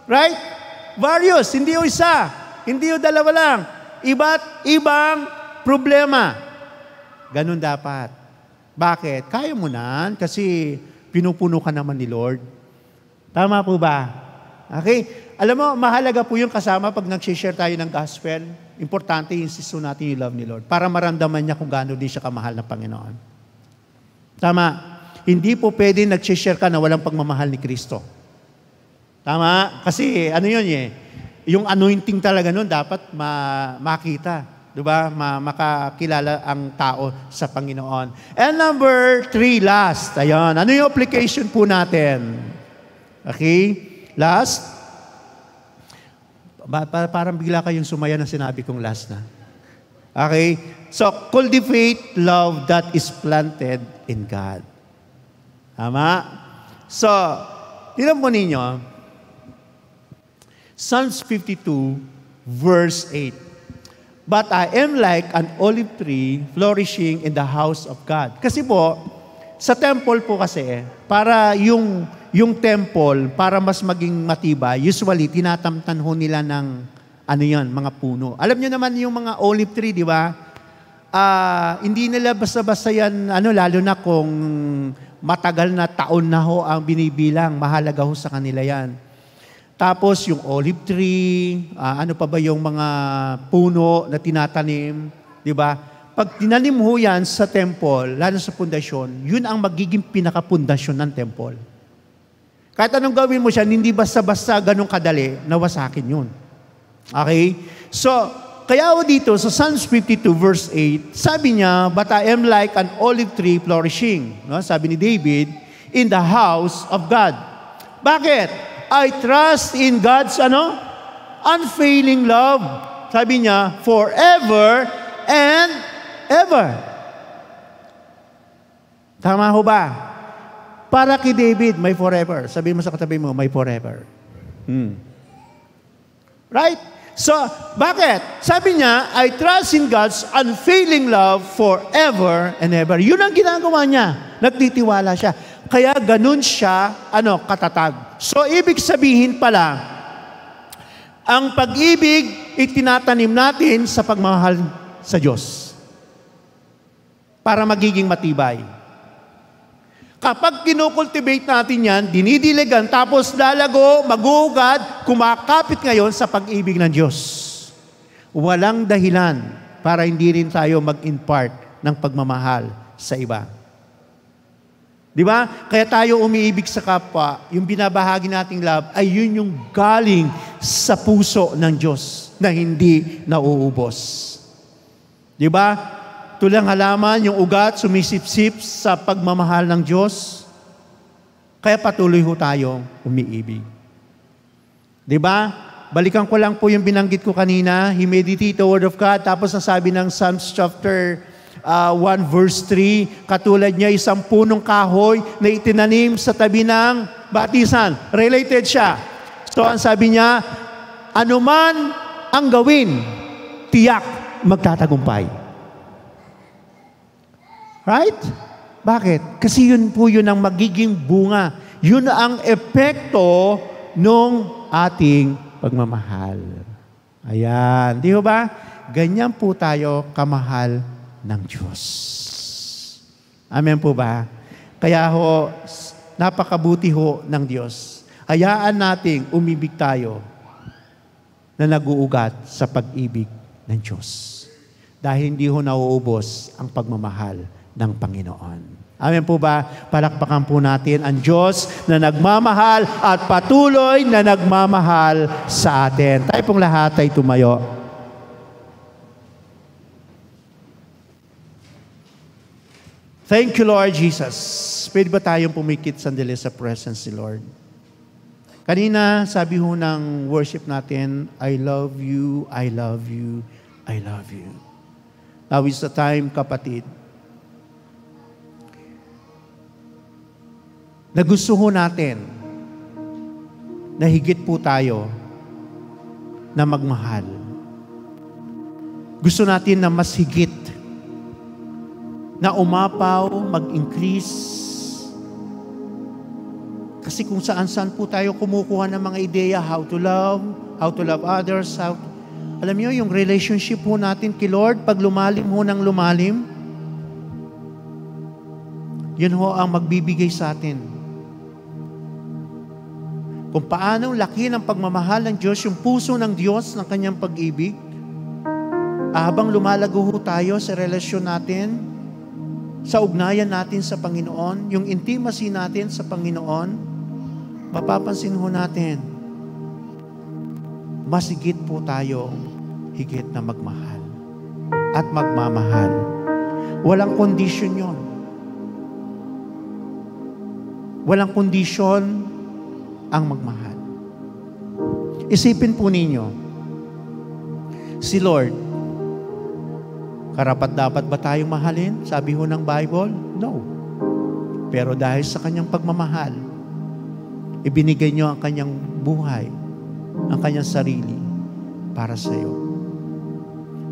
Right? Various. Hindi yung isa. Hindi yung dalawa lang. Iba't ibang problema. Ganun dapat. Bakit? Kaya mo na kasi pinupuno ka naman ni Lord. Tama po ba? Okay? Alam mo, mahalaga po yung kasama pag nag-share tayo ng gospel. Importante insisto natin yung love ni Lord para maramdaman niya kung gaano din siya kamahal ng Panginoon. Tama. Hindi po pwede nag-share ka na walang pagmamahal ni Kristo. Tama? Kasi yun yung anointing talaga nun dapat makita. Diba? Makakilala ang tao sa Panginoon. And number 3, last. Ayun. Ano yung application po natin? Okay? Last. Parang bigla kayong sumaya na sinabi kong last na. Okay? So, cultivate love that is planted in God. Tama? So, tignan po ninyo, Psalms 52, verse 8. But I am like an olive tree flourishing in the house of God. Kasi po, sa temple po kasi, para yung temple, para mas maging matibay, usually, tinatamtan ho nila ng, mga puno. Alam niyo naman yung mga olive tree, di ba? Hindi nila basta-basta yan, lalo na kung matagal na taon na ho ang binibilang, mahalaga ho sa kanila yan. Tapos yung olive tree, ano pa ba yung mga puno na tinatanim, di ba? Pag tinanim ho yan sa temple, lalo sa pundasyon, yun ang magiging pinaka-pundasyon ng temple. Kahit anong gawin mo siya, hindi basta-basta ganun kadali, nawasakin yun. Okay? So, kaya ho dito sa Psalms 52 verse 8, sabi niya, but I am like an olive tree flourishing. No? Sabi ni David, in the house of God. Bakit? I trust in God's unfailing love. Sabi niya, forever and ever. Tama ho ba? Para kay David, may forever. Sabi mo sa katabi mo, may forever. Right? So, bakit? Sabi niya, I trust in God's unfailing love forever and ever. Yun ang ginagawa niya. Nagtitiwala siya. Kaya ganun siya, katatag. So, ibig sabihin pala, ang pag-ibig itinatanim natin sa pagmamahal sa Diyos. Para magiging matibay. Kapag kinukultivate natin yan, dinidiligan, tapos lalago, magugad, kumakapit ngayon sa pag-ibig ng Diyos. Walang dahilan para hindi rin tayo mag-impart ng pagmamahal sa iba. Di ba? Kaya tayo umiibig sa kapwa, yung binabahagi nating love, ay yun yung galing sa puso ng Diyos na hindi nauubos. Di ba? Tulang halaman, yung ugat, sumisip-sip sa pagmamahal ng Diyos. Kaya patuloy ho tayong umiibig. Di ba? Balikan ko lang po yung binanggit ko kanina. He meditate the Word of God. Tapos nasabi ng Psalms chapter 1 verse 3, katulad niya isang punong kahoy na itinanim sa tabi ng batisan. Related siya. So ang sabi niya, anuman ang gawin, tiyak magtatagumpay. Right? Bakit? Kasi yun po yun ang magiging bunga. Yun ang epekto ng ating pagmamahal. Ayan. Di ba? Ganyan po tayo kamahal ng Diyos. Amen po ba? Kaya ho, napakabuti ho ng Diyos. Hayaan nating umibig tayo na nag-uugat sa pag-ibig ng Diyos. Dahil hindi ho nauubos ang pagmamahal ng Panginoon. Amen po ba? Palakpakan po natin ang Diyos na nagmamahal at patuloy na nagmamahal sa atin. Tayo pong lahat ay tumayo. Thank you, Lord Jesus. Pwede ba tayong pumikit sandali sa presence ni Lord? Kanina, sabi ho ng worship natin, I love you, I love you, I love you. Now is the time, kapatid, na gusto ho natin na higit po tayo na magmahal. Gusto natin na mas higit na umapaw, mag-increase. Kasi kung saan-saan po tayo kumukuha ng mga ideya, how to love others, alam niyo, yung relationship po natin kay Lord, pag lumalim ho ng lumalim, yun ho ang magbibigay sa atin. Kung paano laki ng pagmamahal ng Diyos, yung puso ng Diyos ng kanyang pag-ibig, habang lumalago ho tayo sa relasyon natin, sa ugnayan natin sa Panginoon, yung intimacy natin sa Panginoon, mapapansin ho natin, mas higit po tayo higit na magmahal at magmamahal. Walang kondisyon yon. Walang kondisyon ang magmahal. Isipin po ninyo, si Lord, karapat-dapat ba tayong mahalin? Sabi ho ng Bible, no. Pero dahil sa kanyang pagmamahal, ibinigay niyo ang kanyang buhay, ang kanyang sarili para sa iyo.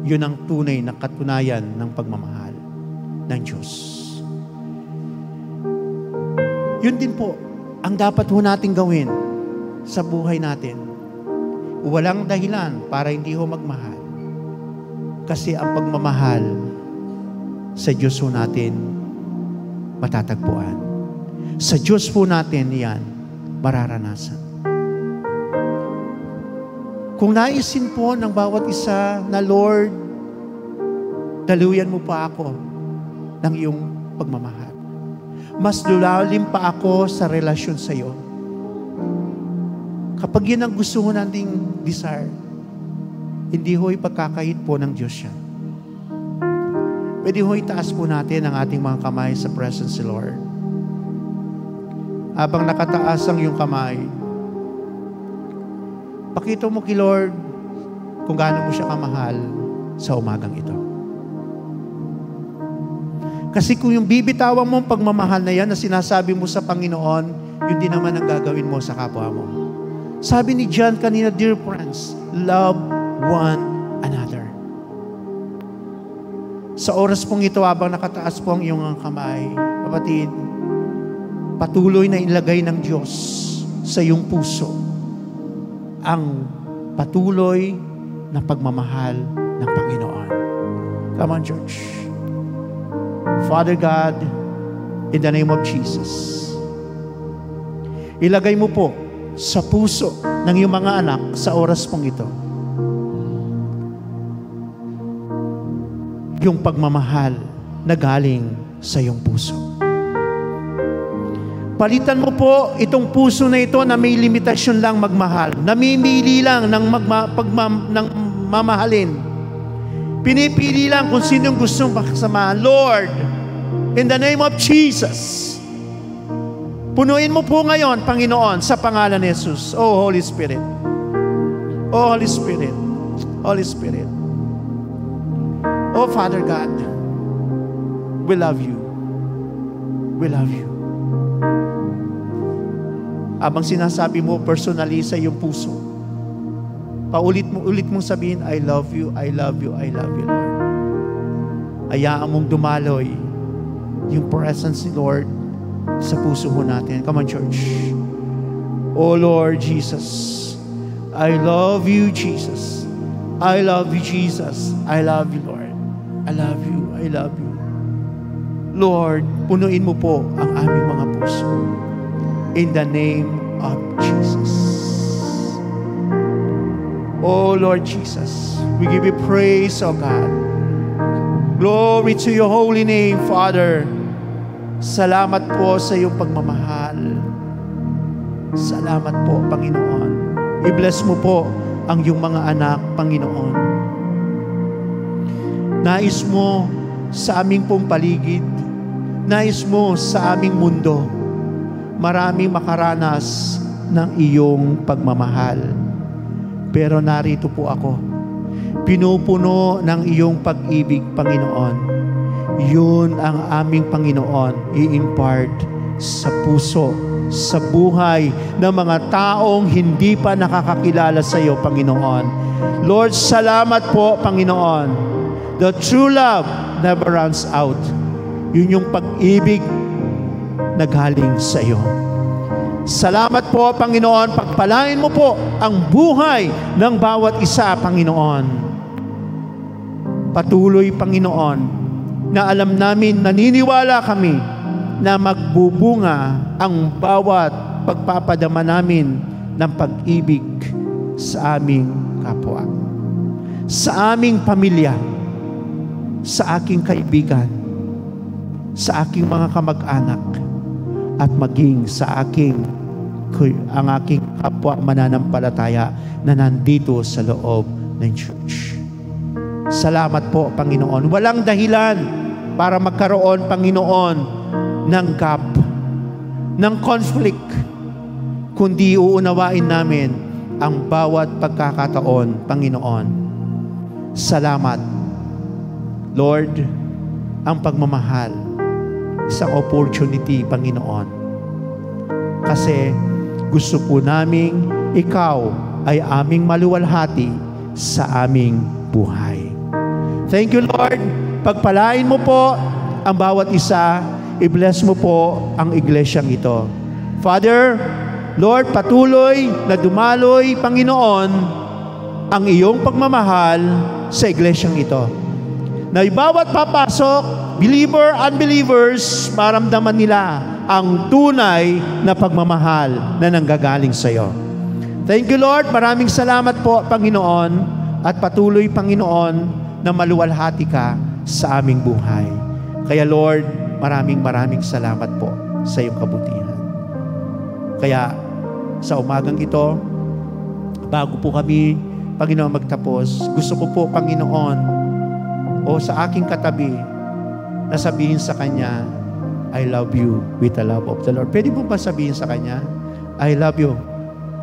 Yun ang tunay na katunayan ng pagmamahal ng Diyos. Yun din po ang dapat ho natin gawin sa buhay natin. Walang dahilan para hindi ho magmahal. Kasi ang pagmamahal sa Diyos po natin matatagpuan. Sa Diyos po natin yan mararanasan. Kung naisin po ng bawat isa na, Lord, daluyan mo pa ako ng iyong pagmamahal. Mas lulalim pa ako sa relasyon sa iyo. Kapag yun ang gusto mo nating desire, hindi ho ipagkakait po ng Diyos yan. Pwede ho itaas po natin ang ating mga kamay sa presence ni Lord. Habang nakataas ang iyong kamay, pakita mo kay Lord kung gaano mo siya kamahal sa umagang ito. Kasi kung yung bibitawan mo ang pagmamahal na yan na sinasabi mo sa Panginoon, yun din naman ang gagawin mo sa kapwa mo. Sabi ni John kanina, dear friends, love one another. Sa oras pong ito, habang nakataas po ang iyong kamay, kapatid, patuloy na ilagay ng Diyos sa iyong puso ang patuloy na pagmamahal ng Panginoon. Come on, church. Father God, in the name of Jesus, ilagay mo po sa puso ng iyong mga anak sa oras pong ito yung pagmamahal na galing sa iyong puso. Palitan mo po itong puso na ito na may limitasyon lang magmahal, namimili lang ng mamahalin, pinipili lang kung sinong gustong makasamahan. Lord, in the name of Jesus, punuin mo po ngayon, Panginoon, sa pangalan ni Jesus. Oh, Holy Spirit. Oh, Holy Spirit. Holy Spirit. Oh, Father God, we love you. We love you. Abang sinasabi mo personally sa iyong puso, ulit mong sabihin, I love you, I love you, I love you, Lord. Hayaan mong dumaloy yung presence ni Lord sa puso mo natin. Come on, church. Oh, Lord Jesus, I love you, Jesus. I love you, Jesus. I love you, Lord. I love you. I love you. Lord, punuin mo po ang aming mga puso. In the name of Jesus. Oh, Lord Jesus, we give you praise, oh God. Glory to your holy name, Father. Salamat po sa iyong pagmamahal. Salamat po, Panginoon. I-bless mo po ang iyong mga anak, Panginoon. Nais mo sa aming pong paligid, nais mo sa aming mundo, maraming makaranas ng iyong pagmamahal. Pero narito po ako, pinupuno ng iyong pag-ibig, Panginoon. Yun ang aming Panginoon i-impart sa puso, sa buhay ng mga taong hindi pa nakakakilala sa iyo, Panginoon. Lord, salamat po, Panginoon. The true love never runs out. Yun yung pag-ibig na galing sa iyo. Salamat po, Panginoon. Pagpalain mo po ang buhay ng bawat isa, Panginoon. Patuloy, Panginoon, na alam namin, naniniwala kami na magbubunga ang bawat pagpapadama namin ng pag-ibig sa aming kapwa, sa aming pamilya, sa aking kaibigan, sa aking mga kamag-anak, at maging sa ang aking kapwa mananampalataya na nandito sa loob ng church. Salamat po, Panginoon. Walang dahilan para magkaroon, Panginoon, ng gap, ng conflict, kundi uunawain namin ang bawat pagkakataon, Panginoon. Salamat. Lord, ang pagmamahal, isang opportunity, Panginoon. Kasi gusto po naming ikaw ay aming maluwalhati sa aming buhay. Thank you, Lord. Pagpalain mo po ang bawat isa. I-bless mo po ang iglesyang ito. Father, Lord, patuloy na dumaloy, Panginoon, ang iyong pagmamahal sa iglesyang ito. Na bawat papasok, believer, unbelievers, maramdaman nila ang tunay na pagmamahal na nanggagaling sa iyo. Thank you, Lord. Maraming salamat po, Panginoon, at patuloy, Panginoon, na maluwalhati ka sa aming buhay. Kaya, Lord, maraming salamat po sa iyong kabutihan. Kaya, sa umagang ito, bago po kami, Panginoon, magtapos, gusto ko po, Panginoon, o sa aking katabi, na sabihin sa Kanya, I love you with the love of the Lord. Pwede po ba sabihin sa Kanya, I love you?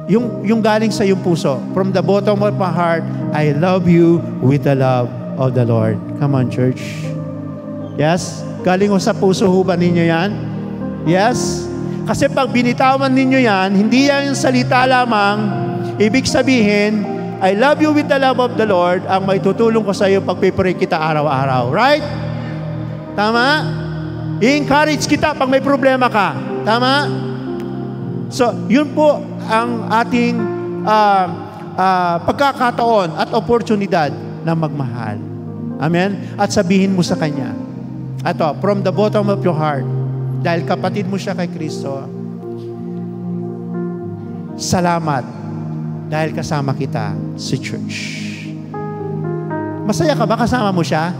Yung galing sa iyong puso, from the bottom of my heart, I love you with the love of the Lord. Come on, church. Yes? Galing ko sa puso ho ba ninyo yan? Yes? Kasi pag binitawan ninyo yan, hindi yan yung salita lamang, ibig sabihin, I love you with the love of the Lord, ang may tutulong ko sa iyo pag-pray kita araw-araw. Right? Tama? I-encourage kita pag may problema ka. Tama? So, yun po ang ating pagkakataon at oportunidad na magmahal. Amen? At sabihin mo sa Kanya, ato, from the bottom of your heart, dahil kapatid mo siya kay Kristo, salamat dahil kasama kita sa church. Masaya ka ba kasama mo siya?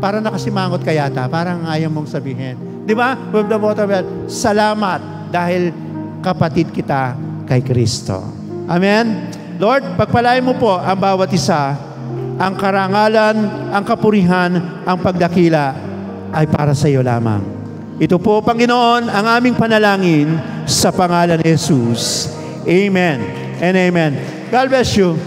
Parang nakasimangot ka yata, parang ayaw mong sabihin. Di ba? From the bottom of your heart, salamat dahil kapatid kita kay Kristo. Amen? Lord, pagpalain mo po ang bawat isa, ang karangalan, ang kapurihan, ang pagdakila ay para sa iyo lamang. Ito po, Panginoon, ang aming panalangin sa pangalan ni Jesus. Amen and amen. God bless you.